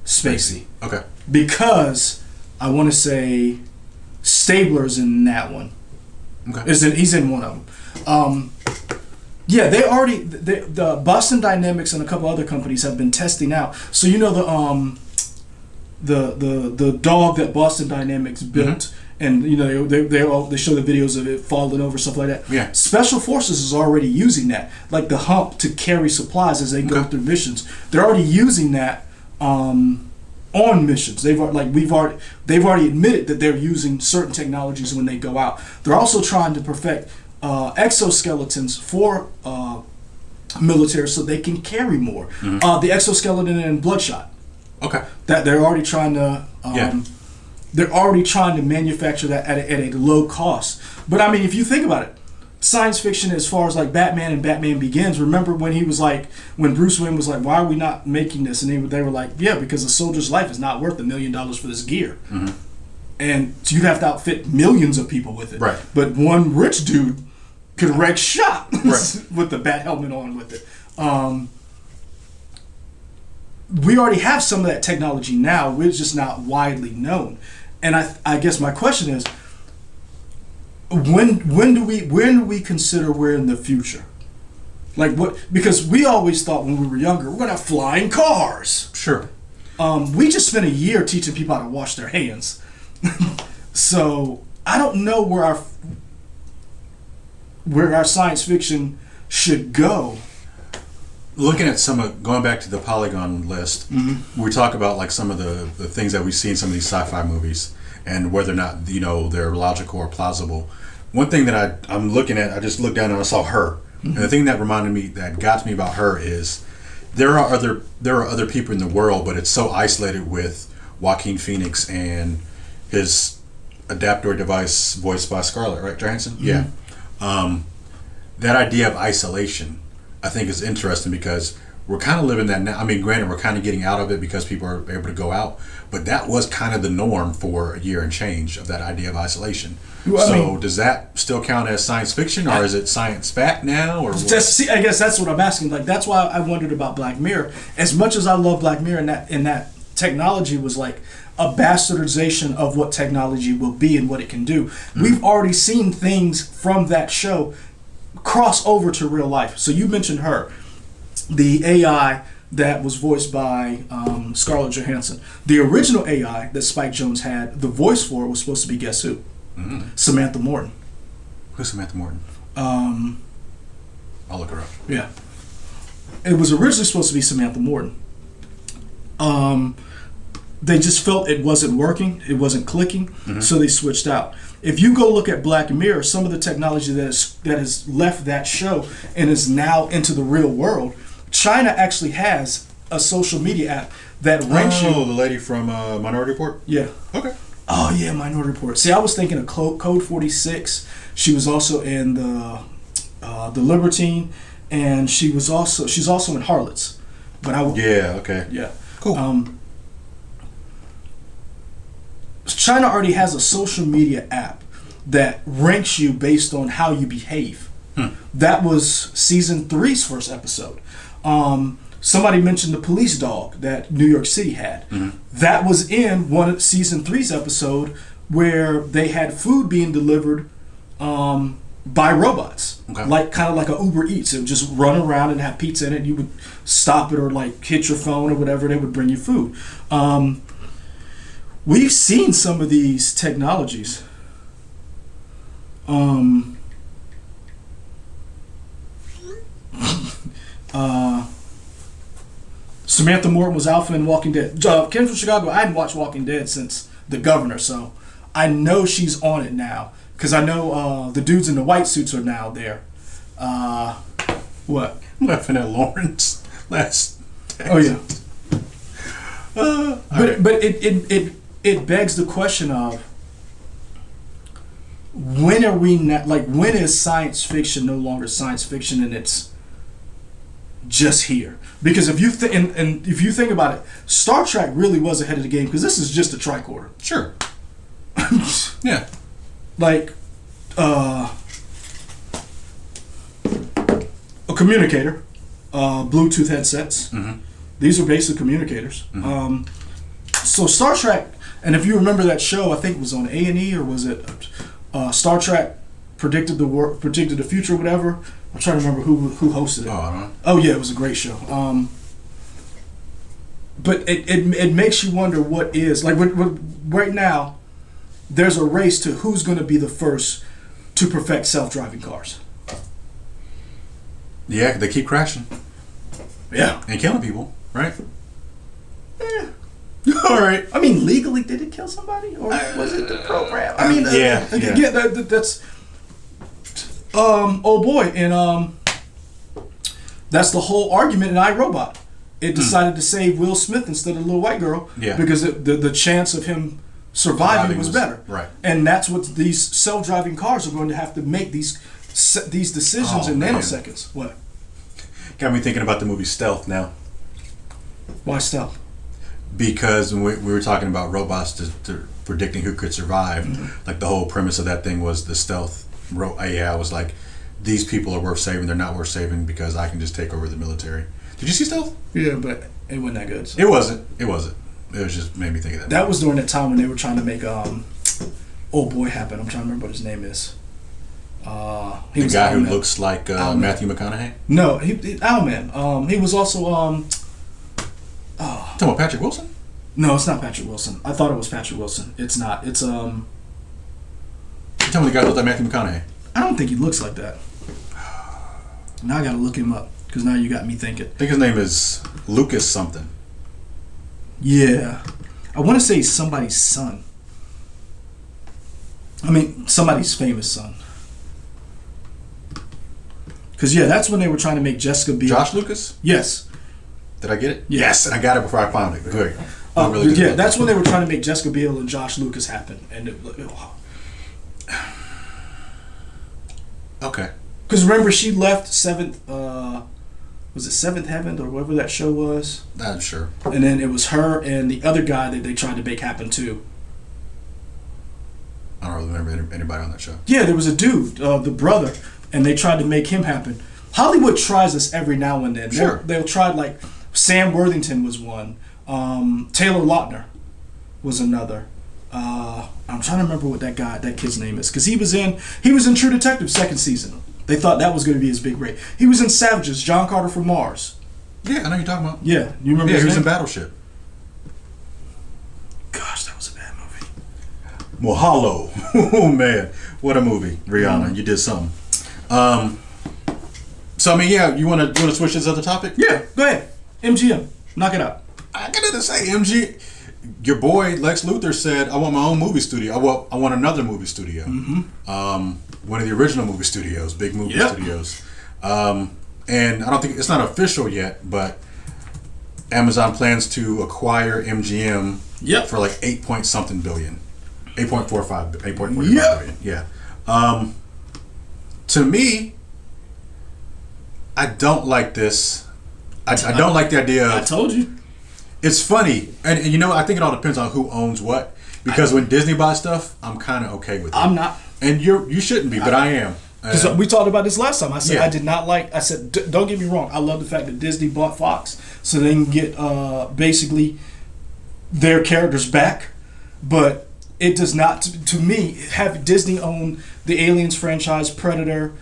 Spacey. Okay. Because I want to say Stabler's in that one. Okay. He's in one of them. Yeah, the Boston Dynamics and a couple other companies have been testing out. So you know the dog that Boston Dynamics built. Mm-hmm. And you know they show the videos of it falling over, stuff like that. Yeah. Special Forces is already using that, like the hump to carry supplies as they go through missions. They're already using that on missions. They've already admitted that they're using certain technologies when they go out. They're also trying to perfect exoskeletons for military so they can carry more. Mm-hmm. The exoskeleton in Bloodshot. Okay. That they're already trying to. They're already trying to manufacture that at a low cost. But I mean, if you think about it, science fiction as far as like Batman and Batman Begins, remember when he was like, when Bruce Wayne was like, why are we not making this? And they were like, yeah, because a soldier's life is not worth $1 million for this gear. Mm-hmm. And so you'd have to outfit millions of people with it. Right. But one rich dude could wreck shop right. with the bat helmet on with it. We already have some of that technology now. We're just not widely known. And I guess my question is, when do we consider we're in the future? Like what? Because we always thought when we were younger, we're gonna have flying cars. Sure. We just spent a year teaching people how to wash their hands. So I don't know where our science fiction should go. looking at going back to the Polygon list, we talk about like some of the things that we see in some of these sci-fi movies and whether or not they're logical or plausible. One thing that I'm looking at, I just looked down and I saw Her, and the thing that got to me about Her is there are other people in the world, but it's so isolated with Joaquin Phoenix and his adaptoid device voiced by Scarlett, right, Johansson? Yeah. That idea of isolation, I think, is interesting because we're kind of living that now. I mean, granted, we're kind of getting out of it because people are able to go out, but that was kind of the norm for a year and change of that idea of isolation. Well, does that still count as science fiction, or is it science fact now? Or I guess that's what I'm asking. Like, that's why I wondered about Black Mirror. As much as I love Black Mirror, and that technology was like a bastardization of what technology will be and what it can do. We've already seen things from that show cross over to real life. So you mentioned Her, the AI that was voiced by Scarlett Johansson. The original AI that Spike Jonze had, the voice for it was supposed to be, guess who? Samantha Morton. Who's Samantha Morton? I'll look her up. Yeah. It was originally supposed to be Samantha Morton. They just felt it wasn't working, it wasn't clicking, so they switched out. If you go look at Black Mirror, some of the technology that has left that show and is now into the real world, China actually has a social media app that ranks you. Oh, the lady from Minority Report? Yeah. Okay. Oh yeah, Minority Report. See, I was thinking of Code 46. She was also in the Libertine, and she's also in Harlots. But yeah. Okay. Yeah. Cool. China already has a social media app that ranks you based on how you behave. That was season 3's first episode. Somebody mentioned the police dog that New York City had. That was in one of season 3's episode where they had food being delivered by robots, kind of like a Uber Eats. It would just run around and have pizza in it. You would stop it or like hit your phone or whatever. They would bring you food. We've seen some of these technologies. Samantha Morton was Alpha in Walking Dead. Ken from Chicago, I hadn't watched Walking Dead since The Governor, so I know she's on it now. Because I know the dudes in the white suits are now there. What? I'm laughing at Lawrence last text. Oh, yeah. But it begs the question of when are we not, like, when is science fiction no longer science fiction and it's just here? Because if you if you think about it, Star Trek really was ahead of the game because this is just a tricorder. Sure. Yeah. Like a communicator, Bluetooth headsets. These are basic communicators. So Star Trek, and if you remember that show, I think it was on A&E or was it Star Trek predicted the future or whatever. I'm trying to remember who hosted it. Oh, I don't know. Oh yeah, it was a great show. But it makes you wonder what is like right now. There's a race to who's going to be the first to perfect self-driving cars. Yeah, they keep crashing. Yeah, and killing people, right? Yeah. All right. I mean, legally, did it kill somebody, or was it the program? I mean, that's oh boy, and that's the whole argument in iRobot. It decided to save Will Smith instead of the little white girl, because the chance of him surviving was better, right? And that's what these self-driving cars are going to have to make these decisions in nanoseconds. What? Got me thinking about the movie Stealth now. Why Stealth? Because when we were talking about robots to predicting who could survive, like the whole premise of that thing was the stealth AI was like, these people are worth saving, they're not worth saving because I can just take over the military. Did you see Stealth? Yeah, but it wasn't that good. So. It wasn't. It was just made me think of that. That was during that time when they were trying to make Old Boy happen. I'm trying to remember what his name is. The guy who looks like Matthew McConaughey? No, he Owlman. He was also talking about Patrick Wilson? No, it's not Patrick Wilson. I thought it was Patrick Wilson. It's not. It's You tell me the guy looked like Matthew McConaughey. I don't think he looks like that. Now I gotta look him up. Because now you got me thinking. I think his name is Lucas something. Yeah. I want to say somebody's son. I mean, somebody's famous son. Because, yeah, that's when they were trying to make Jessica Biel. Josh Lucas? Yes. Did I get it? Yeah. Yes, and I got it before I found it. Good. Really Yeah, that's when they were trying to make Jessica Biel and Josh Lucas happen. And okay. Because remember, she left Seventh, was it Seventh Heaven or whatever that show was? I'm sure. And then it was her and the other guy that they tried to make happen too. I don't really remember anybody on that show. Yeah, there was a dude, the brother, and they tried to make him happen. Hollywood tries this every now and then. Sure. They'll try, like, Sam Worthington was one. Taylor Lautner was another. I'm trying to remember what that kid's name is, because he was in True Detective second season. They thought that was going to be his big break. He was in Savages, John Carter from Mars. Yeah, I know you're talking about. Yeah, you remember? Yeah, his he was name? in Battleship. Gosh, that was a bad movie. Mahalo. Oh man, what a movie, Rihanna. You did something. So I mean, yeah, you want to switch this other topic? Yeah, go ahead. MGM, knock it out. I gotta say, your boy Lex Luthor said, "I want my own movie studio. I want another movie studio. One of the original movie studios, big movie studios. And I don't think it's not official yet, but Amazon plans to acquire MGM for like 8 point something billion, 8.45 billion. Yeah. To me, I don't like this. I don't like the idea of... I told you. It's funny. And you know, I think it all depends on who owns what. Because when Disney buys stuff, I'm kind of okay with it. I'm not. And you shouldn't be, but I am. Because we talked about this last time. I said I did not like... I said, don't get me wrong. I love the fact that Disney bought Fox so they can get basically their characters back. But it does not, to me, have Disney own the Aliens franchise, Predator,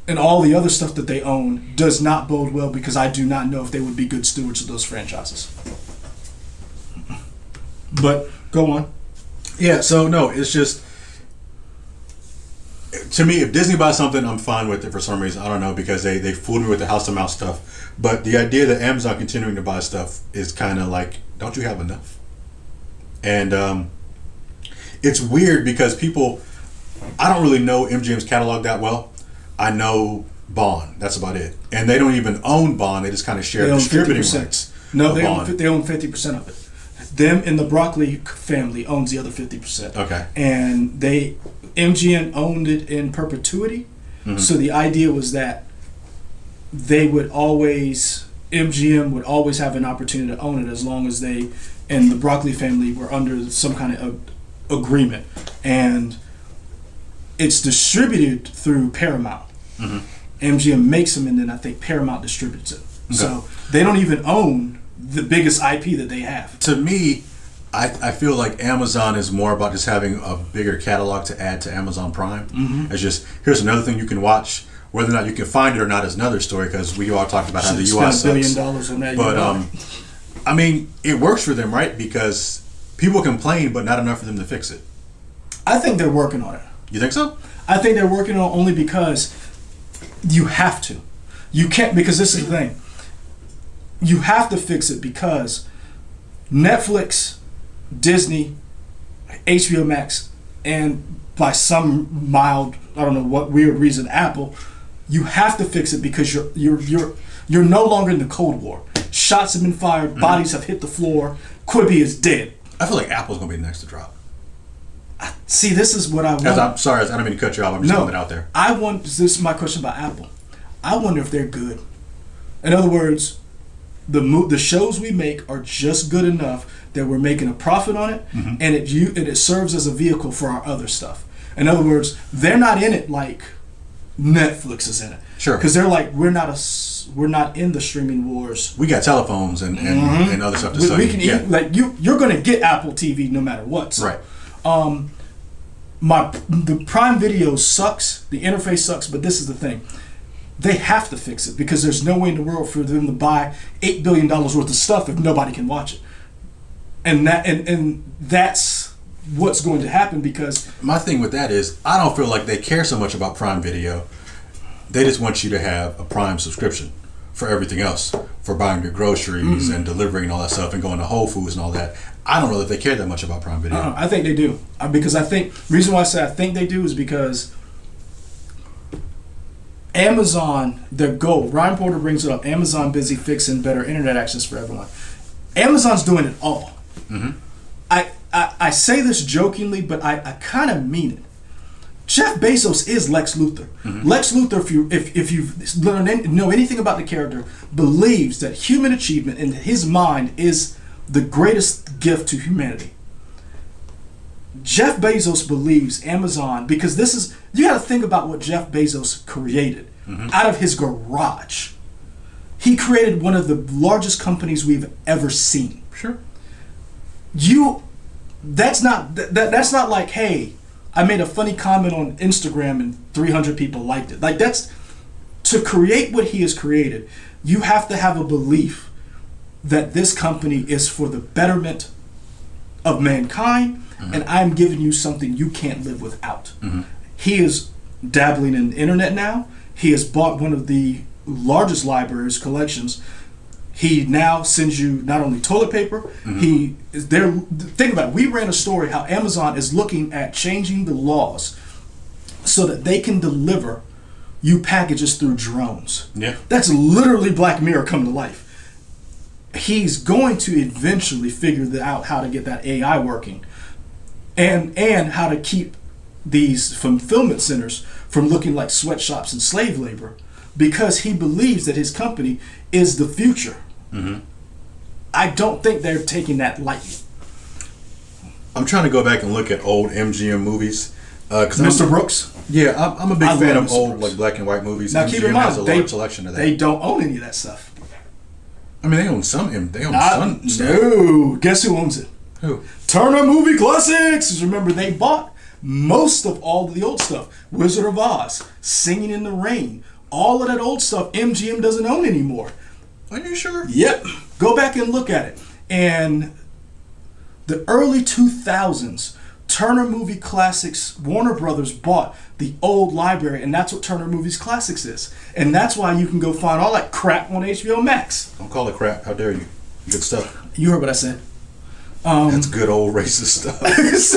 and all the other stuff that they own does not bode well, because I do not know if they would be good stewards of those franchises. But go on. Yeah, so no, it's just, to me, if Disney buys something, I'm fine with it for some reason. I don't know, because they fooled me with the House of Mouse stuff. But the idea that Amazon continuing to buy stuff is kind of like, don't you have enough? And it's weird because people, I don't really know MGM's catalog that well. I know Bond, that's about it. And they don't even own Bond, they just kind of share distributing rights. No, they own 50% of it. Them and the Broccoli family owns the other 50%. Okay. And MGM owned it in perpetuity. Mm-hmm. So the idea was that MGM would always have an opportunity to own it as long as they and the Broccoli family were under some kind of agreement. And it's distributed through Paramount. Mm-hmm. MGM makes them, and then I think Paramount distributes it. Okay. So they don't even own the biggest IP that they have. To me, I feel like Amazon is more about just having a bigger catalog to add to Amazon Prime. Mm-hmm. It's just, here's another thing you can watch. Whether or not you can find it or not is another story, because we all talked about how the US spent $1 billion on that. But I mean, it works for them, right? Because people complain, but not enough for them to fix it. I think they're working on it. You think so? I think they're working on it only because you have to. You can't, because this is the thing. You have to fix it because Netflix, Disney, HBO Max, and by some mild, I don't know what weird reason, Apple, you have to fix it because you're no longer in the Cold War. Shots have been fired, mm-hmm. Bodies have hit the floor, Quibi is dead. I feel like Apple's gonna be the next to drop. See, this is what I want. I'm sorry, I don't mean to cut you off. I'm just throwing it out there. This is my question about Apple. I wonder if they're good. In other words, the shows we make are just good enough that we're making a profit on it, mm-hmm. and it serves as a vehicle for our other stuff. In other words, they're not in it like Netflix is in it. Sure. Because they're like, we're not in the streaming wars. We got telephones and other stuff to study. We can like you're going to get Apple TV no matter what. So. Right. The Prime Video sucks. The interface sucks. But this is the thing. They have to fix it because there's no way in the world for them to buy $8 billion worth of stuff if nobody can watch it. And that's what's going to happen, because my thing with that is I don't feel like they care so much about Prime Video. They just want you to have a Prime subscription for everything else, for buying your groceries and delivering all that stuff and going to Whole Foods and all that. I don't know that they care that much about Prime Video. I think they do. Because I think, reason why I say I think they do is because Amazon, their goal, Ryan Porter brings it up, Amazon busy fixing better internet access for everyone. Amazon's doing it all. Mm-hmm. I say this jokingly, but I kind of mean it. Jeff Bezos is Lex Luthor. Mm-hmm. Lex Luthor, if you've know anything about the character, believes that human achievement in his mind is the greatest gift to humanity. Jeff Bezos believes Amazon, because this is, you got to think about what Jeff Bezos created out of his garage. He created one of the largest companies we've ever seen. Sure. That's not like, hey, I made a funny comment on Instagram and 300 people liked it. Like, that's, to create what he has created, you have to have a belief that this company is for the betterment of mankind, and I'm giving you something you can't live without. He is dabbling in the internet now. He has bought one of the largest libraries collections. He now sends you not only toilet paper, he is there. Think about it. We ran a story how Amazon is looking at changing the laws so that they can deliver you packages through drones. Yeah. That's literally Black Mirror come to life. He's going to eventually figure out how to get that AI working and how to keep these fulfillment centers from looking like sweatshops and slave labor, because he believes that his company is the future. I don't think they're taking that lightly. I'm trying to go back and look at old MGM movies. Mr. Brooks? Yeah, I'm a big fan of Mr. old Brooks. like black and white movies. Now MGM keep in mind, has a large selection of that. they don't own any of that stuff. I mean, they own some. They own some stuff. No, guess who owns it? Who? Turner Movie Classics. Remember, they bought most of all the old stuff. Wizard of Oz, Singing in the Rain, all of that old stuff MGM doesn't own anymore. Are you sure? Yep. Go back and look at it. And the early 2000s, Turner Movie Classics, Warner Brothers bought the old library, and that's what Turner Movies Classics is. And that's why you can go find all that crap on HBO Max. Don't call it crap. How dare you? Good stuff. You heard what I said. That's good old racist stuff. It's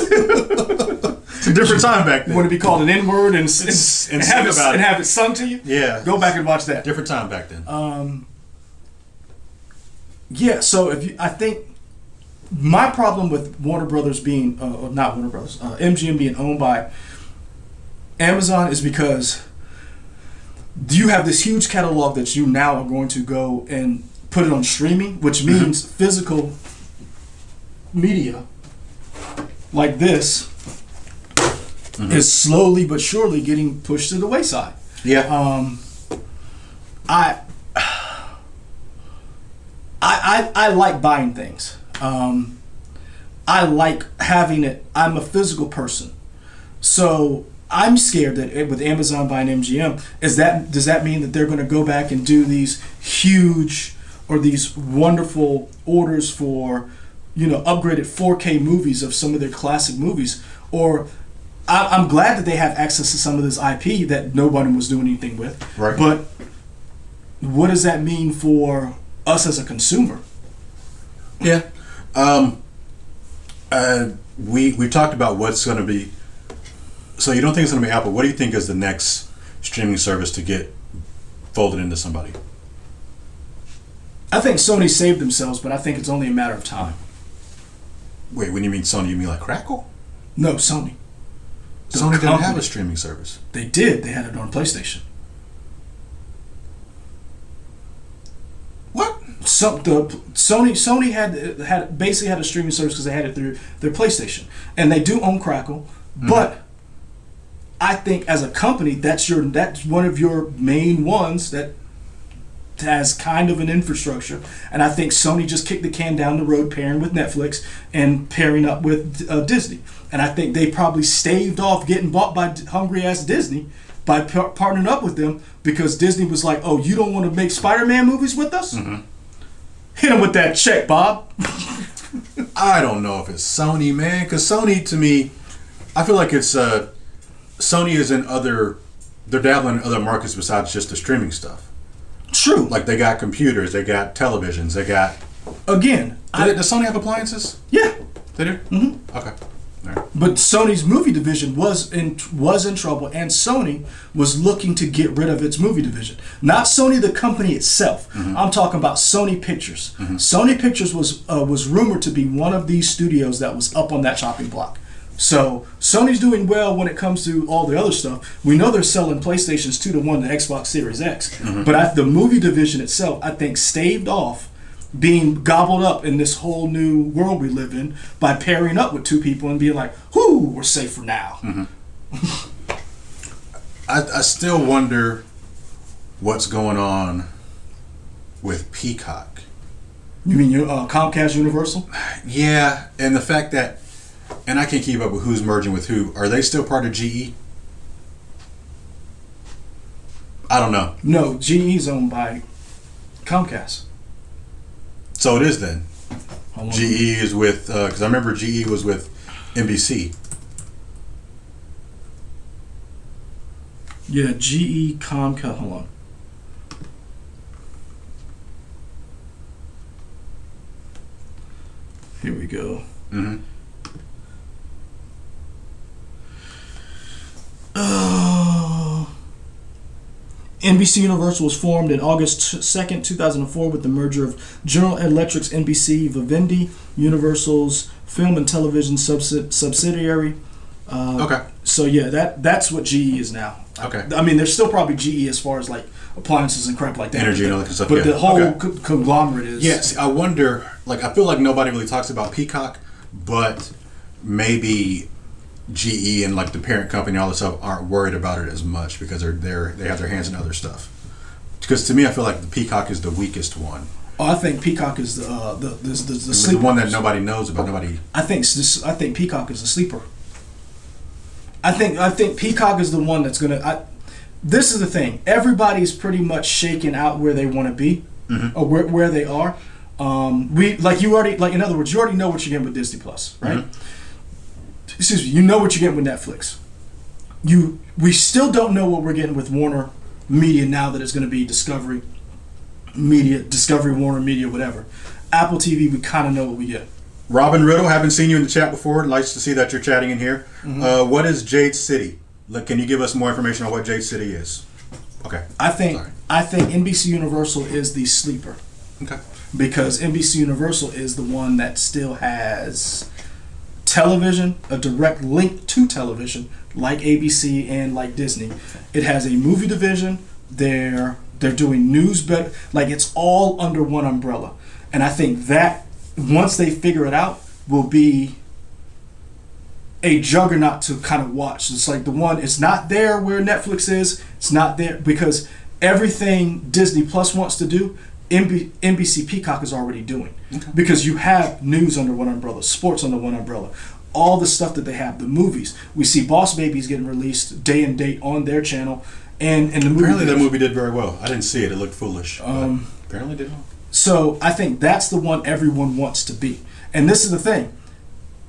a different time back then. You want to be called an N-word and have it sung to you? Yeah. Go back and watch that. Different time back then. Yeah, so I think my problem with Warner Brothers being, not Warner Brothers, MGM being owned by Amazon is because you have this huge catalog that you now are going to go and put it on streaming, which means physical media like this is slowly but surely getting pushed to the wayside. Yeah. I like buying things. I like having it. I'm a physical person, so I'm scared that with Amazon buying MGM, does that mean that they're going to go back and do these huge or these wonderful orders for, upgraded 4K movies of some of their classic movies? Or I'm glad that they have access to some of this IP that nobody was doing anything with. Right. But what does that mean for us as a consumer? Yeah. We talked about what's going to be. So you don't think it's going to be Apple. What do you think is the next streaming service to get folded into somebody? I think Sony saved themselves, but I think it's only a matter of time. Wait, when you mean Sony, you mean like Crackle? No, Sony. Sony didn't have a streaming service. They did. They had it on PlayStation. What? Sony had basically had a streaming service because they had it through their PlayStation, and they do own Crackle, but I think as a company, that's one of your main ones that has kind of an infrastructure, and I think Sony just kicked the can down the road, pairing with Netflix and pairing up with Disney, and I think they probably staved off getting bought by hungry ass Disney by partnering up with them, because Disney was like, "Oh, you don't want to make Spider-Man movies with us? Hit them with that check, Bob." I don't know if it's Sony, man, because Sony, to me, I feel like it's Sony is in they're dabbling in other markets besides just the streaming stuff. True. Like they got computers, they got televisions, they got. Again, Does Sony have appliances? Yeah. They do. Mm-hmm. Okay. All right. But Sony's movie division was in trouble, and Sony was looking to get rid of its movie division. Not Sony the company itself. Mm-hmm. I'm talking about Sony Pictures. Mm-hmm. Sony Pictures was rumored to be one of these studios that was up on that chopping block. So Sony's doing well when it comes to all the other stuff. We know they're selling PlayStations 2-1 to Xbox Series X, Mm-hmm. but the movie division itself, I think, staved off being gobbled up in this whole new world we live in by pairing up with two people and being like, "Whoo, we're safe for now." Mm-hmm. I still wonder what's going on with Peacock. You mean your Comcast Universal? Yeah, and the fact that, and I can't keep up with who's merging with who. Are they still part of GE? I don't know. No, GE is owned by Comcast. So it is then. Hold on. GE is with, because I remember GE was with NBC. Yeah, GE Comcast. Hold on. Here we go. Mm-hmm. NBC Universal was formed in August 2nd, 2004 with the merger of General Electric's NBC Vivendi, Universal's film and television subsidiary. Okay. So yeah, that's what GE is now. Okay. I mean, there's still probably GE as far as like appliances and crap like that. Energy and all that kind of stuff. But yeah. the whole Okay. conglomerate is. Yes, I wonder. Like, I feel like nobody really talks about Peacock, but maybe GE and like the parent company, all this stuff, aren't worried about it as much because they have their hands in other stuff. Because to me, I feel like the Peacock is the weakest one. Oh, I think Peacock is the sleeper. The one that nobody knows about. Nobody. I think Peacock is a sleeper. I think Peacock is the one that's gonna. This is the thing. Everybody's pretty much shaking out where they want to be, Mm-hmm. or where they are. In other words, you already know what you're getting with Disney Plus, right? Mm-hmm. Excuse me. You know what you're getting with Netflix. We still don't know what we're getting with Warner Media now that it's going to be Discovery Warner Media, whatever. Apple TV, we kind of know what we get. Robin Riddle, haven't seen you in the chat before. Nice to see that you're chatting in here. Mm-hmm. What is Jade City? Can you give us more information on what Jade City is? Okay. I think NBC Universal is the sleeper. Okay. Because NBC Universal is the one that still has television, a direct link to television, like ABC and like Disney. It has a movie division. They're doing news better. Like, it's all under one umbrella. And I think that once they figure it out, will be a juggernaut to kind of watch. It's like it's not there where Netflix is. It's not there because everything Disney Plus wants to do, NBC Peacock is already doing. Okay. Because you have news under one umbrella, sports under one umbrella, all the stuff that they have, the movies. We see Boss Babies getting released day and date on their channel, and the movie. Apparently, that movie did very well. I didn't see it; it looked foolish. Apparently, it did well. So I think that's the one everyone wants to be. And this is the thing.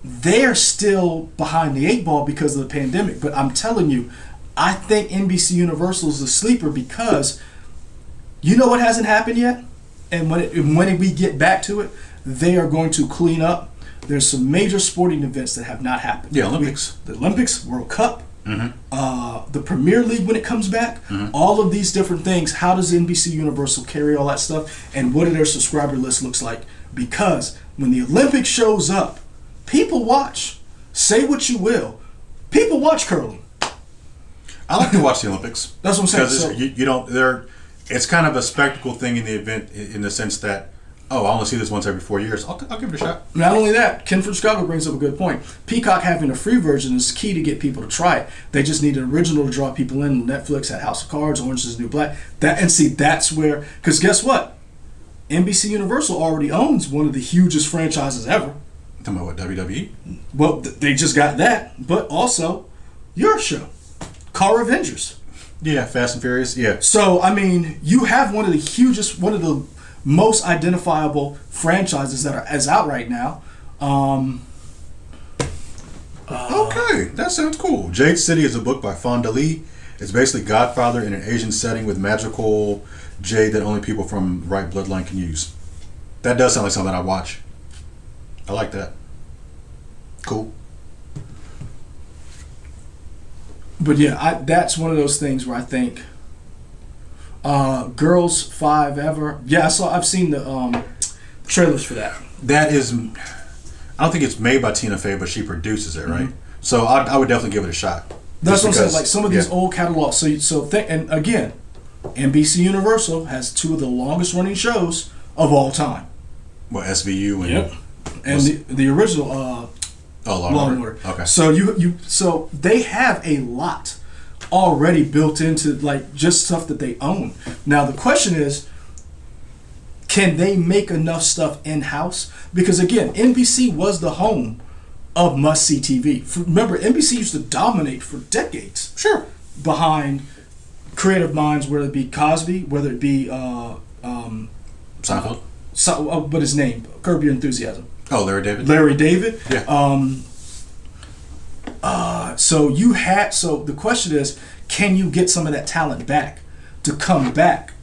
They're still behind the eight ball because of the pandemic. But I'm telling you, I think NBC Universal is a sleeper because you know what hasn't happened yet? And when we get back to it, they are going to clean up. There's some major sporting events that have not happened. Yeah, Olympics. The Olympics, World Cup, Mm-hmm. the Premier League when it comes back, all of these different things. How does NBC Universal carry all that stuff, and what do their subscriber list looks like? Because when the Olympics shows up, people watch. Say what you will, people watch curling. I like to watch the Olympics. That's what I'm saying. Because you don't. It's kind of a spectacle thing in the event, in the sense that, oh, I only see this once every 4 years. I'll give it a shot. Not only that, Ken from Chicago brings up a good point. Peacock having a free version is key to get people to try it. They just need an original to draw people in. Netflix had House of Cards, Orange is the New Black. That's where, because guess what? NBC Universal already owns one of the hugest franchises ever. Talking about what, WWE? Well, they just got that, but also your show, Car Avengers. Yeah, Fast and Furious. Yeah. So I mean, you have one of the most identifiable franchises that is out right now. Okay, that sounds cool. Jade City is a book by Fonda Lee. It's basically Godfather in an Asian setting with magical jade that only people from the right bloodline can use. That does sound like something I'd watch. I like that. Cool. But yeah, that's one of those things where I think Girls 5 Ever. Yeah, I've seen the trailers for that. That is, I don't think it's made by Tina Fey, but she produces it, right? So I would definitely give it a shot. That's what I'm saying. Like some of these old catalogs. And again, NBC Universal has two of the longest running shows of all time. Well, SVU and yep, and the original Law and Order. Okay. So so they have a lot already built into like just stuff that they own. Now the question is, can they make enough stuff in house? Because again, NBC was the home of must see TV. Remember, NBC used to dominate for decades. Sure. Behind creative minds, whether it be Cosby, whether it be Seinfeld. What his name? Curb Your Enthusiasm. Oh, Larry David. Larry David. Yeah. So the question is, can you get some of that talent back to come back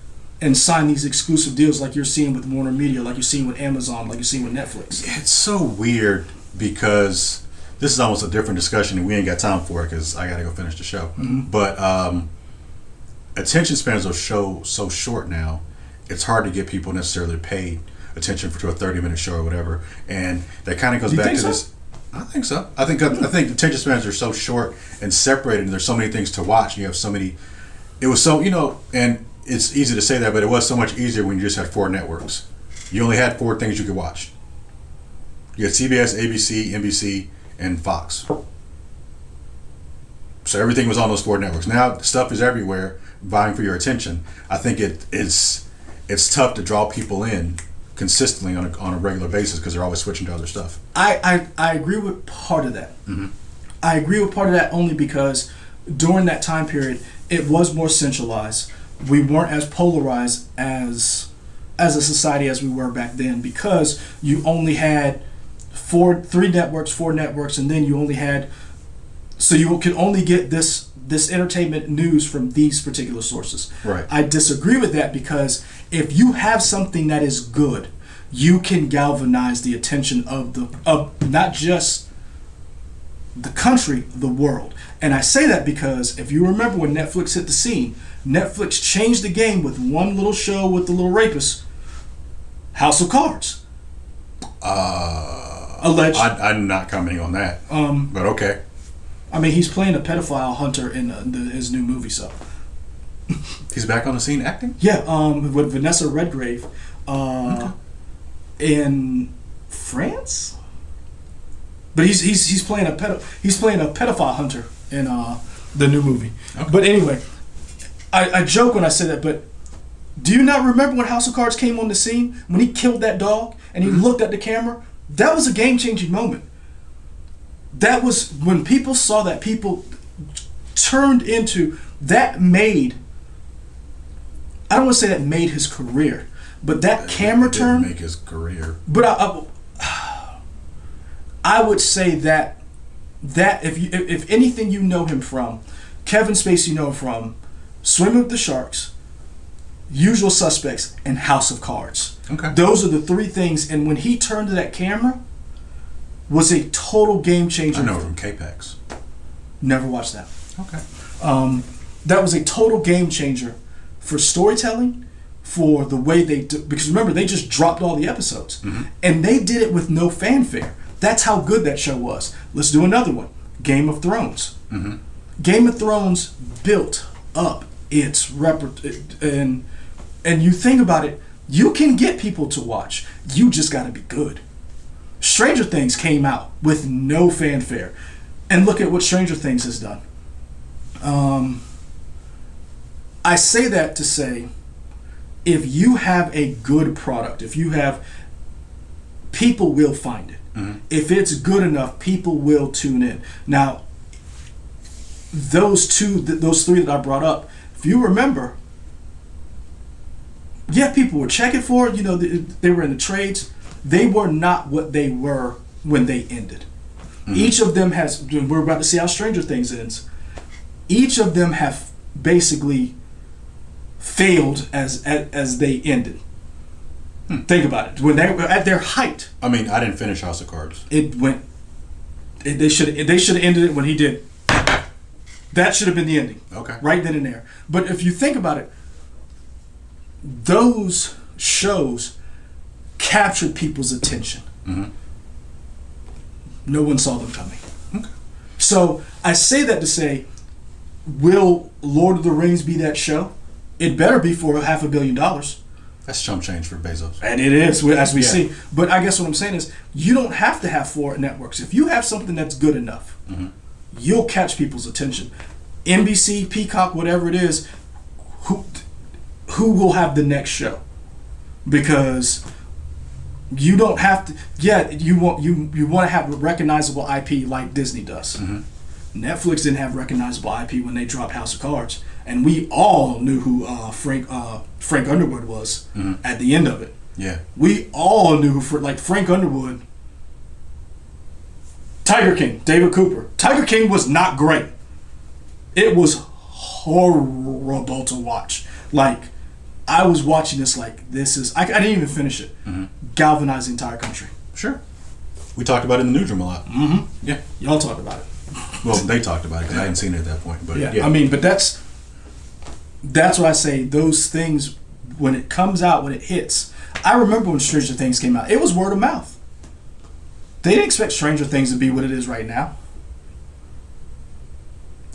and sign these exclusive deals like you're seeing with Warner Media, like you're seeing with Amazon, like you're seeing with Netflix? It's so weird because this is almost a different discussion and we ain't got time for it because I got to go finish the show. Mm-hmm. But attention spans are so short now, it's hard to get people necessarily to pay attention to a 30-minute show or whatever. And that kind of goes back to this. I think so. I think attention spans are so short and separated, and there's so many things to watch. And you have so many. It was so and it's easy to say that, but it was so much easier when you just had 4 networks. You only had 4 things you could watch. You had CBS, ABC, NBC, and Fox. So everything was on those 4 networks. Now stuff is everywhere, vying for your attention. I think it's tough to draw people in consistently on a regular basis because they're always switching to other stuff. I agree with part of that. Mm-hmm. I agree with part of that only because during that time period, it was more centralized. We weren't as polarized as a society as we were back then because you only had 4 networks, and then you only had, so you could only get this entertainment news from these particular sources. Right. I disagree with that because if you have something that is good, you can galvanize the attention of not just the country, the world. And I say that because if you remember when Netflix hit the scene, Netflix changed the game with one little show with the little rapist, House of Cards. Alleged. I'm not commenting on that. But okay. I mean, he's playing a pedophile hunter in his new movie, so. He's back on the scene acting? Yeah, with Vanessa Redgrave in France. But he's playing a pedophile hunter in the new movie. Okay. But anyway, I joke when I say that, but do you not remember when House of Cards came on the scene when he killed that dog and he looked at the camera? That was a game-changing moment. That was when people saw that, people turned into that made. I don't want to say that made his career, but that camera turn make his career. But I would say that if anything you know him from, Kevin Spacey, you know him from Swimming with the Sharks, Usual Suspects, and House of Cards. Okay. Those are the 3 things, and when he turned to that camera, was a total game changer. I know from K-Pax. Never watched that. Okay. That was a total game changer for storytelling, for the way they do, because remember, they just dropped all the episodes. Mm-hmm. And they did it with no fanfare. That's how good that show was. Let's do another one. Game of Thrones. Mm-hmm. Game of Thrones built up its and you think about it, you can get people to watch. You just got to be good. Stranger Things came out with no fanfare, and look at what Stranger Things has done. I say that to say, if you have a good product, people will find it. Mm-hmm. If it's good enough, people will tune in. Now, those 3 that I brought up, if you remember, yeah, people were checking for it. You know, they were in the trades. They were not what they were when they ended. Mm-hmm. Each of them we're about to see how Stranger Things ends. Each of them have basically failed as they ended. Think about it. When they were at their height, I mean, I didn't finish House of Cards. They should have ended it when he did. That should have been the ending. Okay. Right then and there. But if you think about it, those shows captured people's attention. Mm-hmm. No one saw them coming. Okay. So I say that to say, will Lord of the Rings be that show? It better be for $500 million. That's chump change for Bezos. And it is, as we see. But I guess what I'm saying is, you don't have to have 4 networks. If you have something that's good enough, you'll catch people's attention. NBC, Peacock, whatever it is, who will have the next show? Because you don't have to. Yeah, you want to have a recognizable IP like Disney does. Netflix didn't have recognizable IP when they dropped House of Cards, and we all knew who Frank Underwood was at the end of it. Yeah, we all knew who Frank Underwood. Tiger King, David Cooper. Tiger King was not great. It was horrible to watch. Like, I was watching this like, this is... I didn't even finish it. Galvanized the entire country. Sure. We talked about it in the newsroom a lot. Yeah. Y'all talked about it. Well, they talked about it because I hadn't seen it at that point. But yeah. I mean, but that's what I say. Those things, when it comes out, when it hits... I remember when Stranger Things came out. It was word of mouth. They didn't expect Stranger Things to be what it is right now.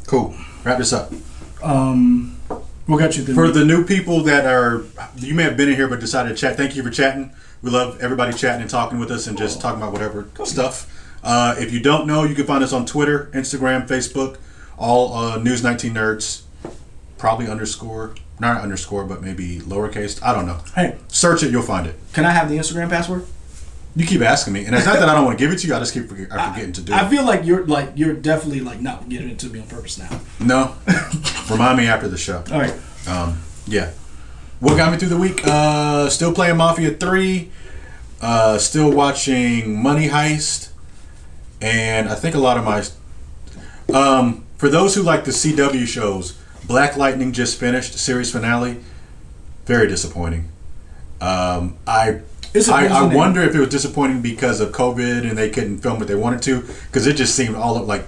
Cool. Wrap this up. What got you there? For the new people that are, you may have been in here but decided to chat, thank you for chatting. We love everybody chatting and talking with us and just talking about whatever stuff. If you don't know, you can find us on Twitter, Instagram, Facebook, all News 19 Nerds, probably not underscore, but maybe lowercase. I don't know. Hey. Search it, you'll find it. Can I have the Instagram password? You keep asking me, and it's not that I don't want to give it to you. I just keep forgetting to do it. I feel like you're definitely not giving it to me on purpose now. No, remind me after the show. All right. Yeah. What got me through the week? Still playing Mafia 3. Still watching Money Heist, and I think a lot of my. For those who like the CW shows, Black Lightning just finished series finale. Very disappointing. I wonder if it was disappointing because of COVID and they couldn't film what they wanted to, because it just seemed all like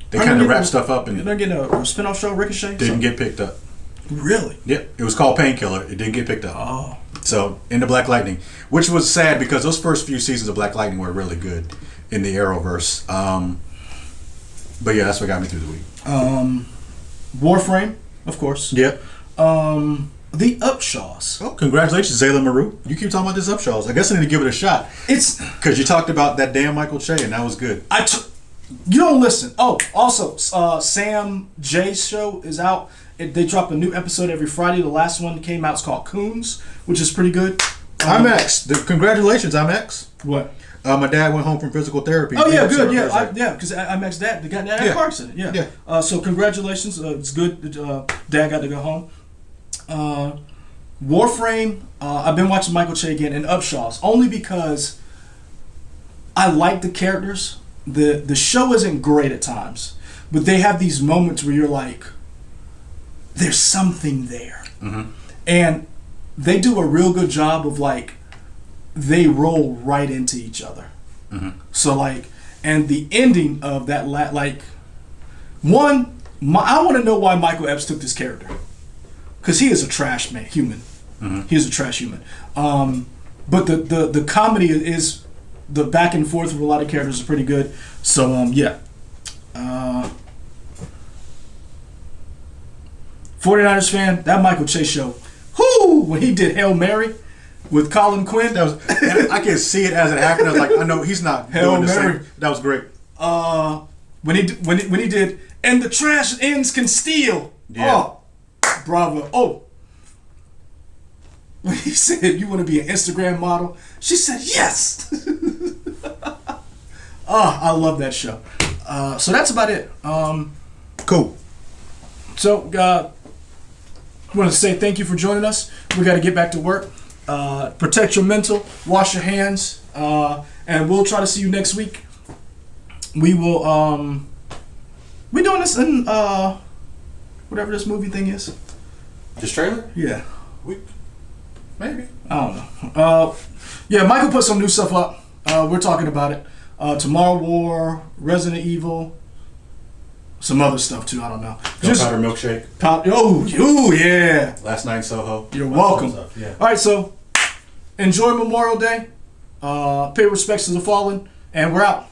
they kind of wrapped stuff up and they're getting a spin-off show, Ricochet. Didn't get picked up. Really? Yep. It was called Painkiller. It didn't get picked up. Oh. So into Black Lightning, which was sad because those first few seasons of Black Lightning were really good in the Arrowverse. But yeah, that's what got me through the week. Warframe, of course. Yep. The Upshaws. Oh, congratulations, Zayla Maru. You keep talking about this Upshaws. I guess I need to give it a shot. It's because you talked about that damn Michael Che, and that was good. You don't listen. Oh, also, Sam J's show is out. They drop a new episode every Friday. The last one came out. It's called Coons, which is pretty good. IMAX. Congratulations, IMAX. What? My dad went home from physical therapy. Oh yeah, good. Yeah, because IMAX dad, the guy that car accident. Yeah. Yeah. So congratulations. It's good. Dad got to go home. Warframe. I've been watching Michael Che again, and Upshaws only because I like the characters. The show isn't great at times, but they have these moments where you're like, there's something there. And they do a real good job of they roll right into each other. So and the ending of that I want to know why Michael Epps took this character, because he is a trash human. He is a trash human. But the comedy is, the back and forth of a lot of characters is pretty good. So yeah. 49ers fan, that Michael Che show. Whoo! When he did Hail Mary with Colin Quinn. That was, and I can see it as it happened. I was like, I know he's not Hail doing the Mary. same. That was great. When he did, and the trash ends can steal. Yeah. Oh, bravo. Oh. When he said, you want to be an Instagram model? She said, yes. I love that show. So that's about it. Cool. So, I want to say thank you for joining us. We got to get back to work. Protect your mental. Wash your hands. And we'll try to see you next week. We will. We're doing this in whatever this movie thing is. This trailer? Yeah. Maybe. I don't know. Yeah, Michael put some new stuff up. We're talking about it. Tomorrow War, Resident Evil, some other stuff too. I don't know. Powder milkshake. Yeah. Last night in Soho. You're welcome. Yeah. All right, so enjoy Memorial Day. Pay respects to the fallen, and we're out.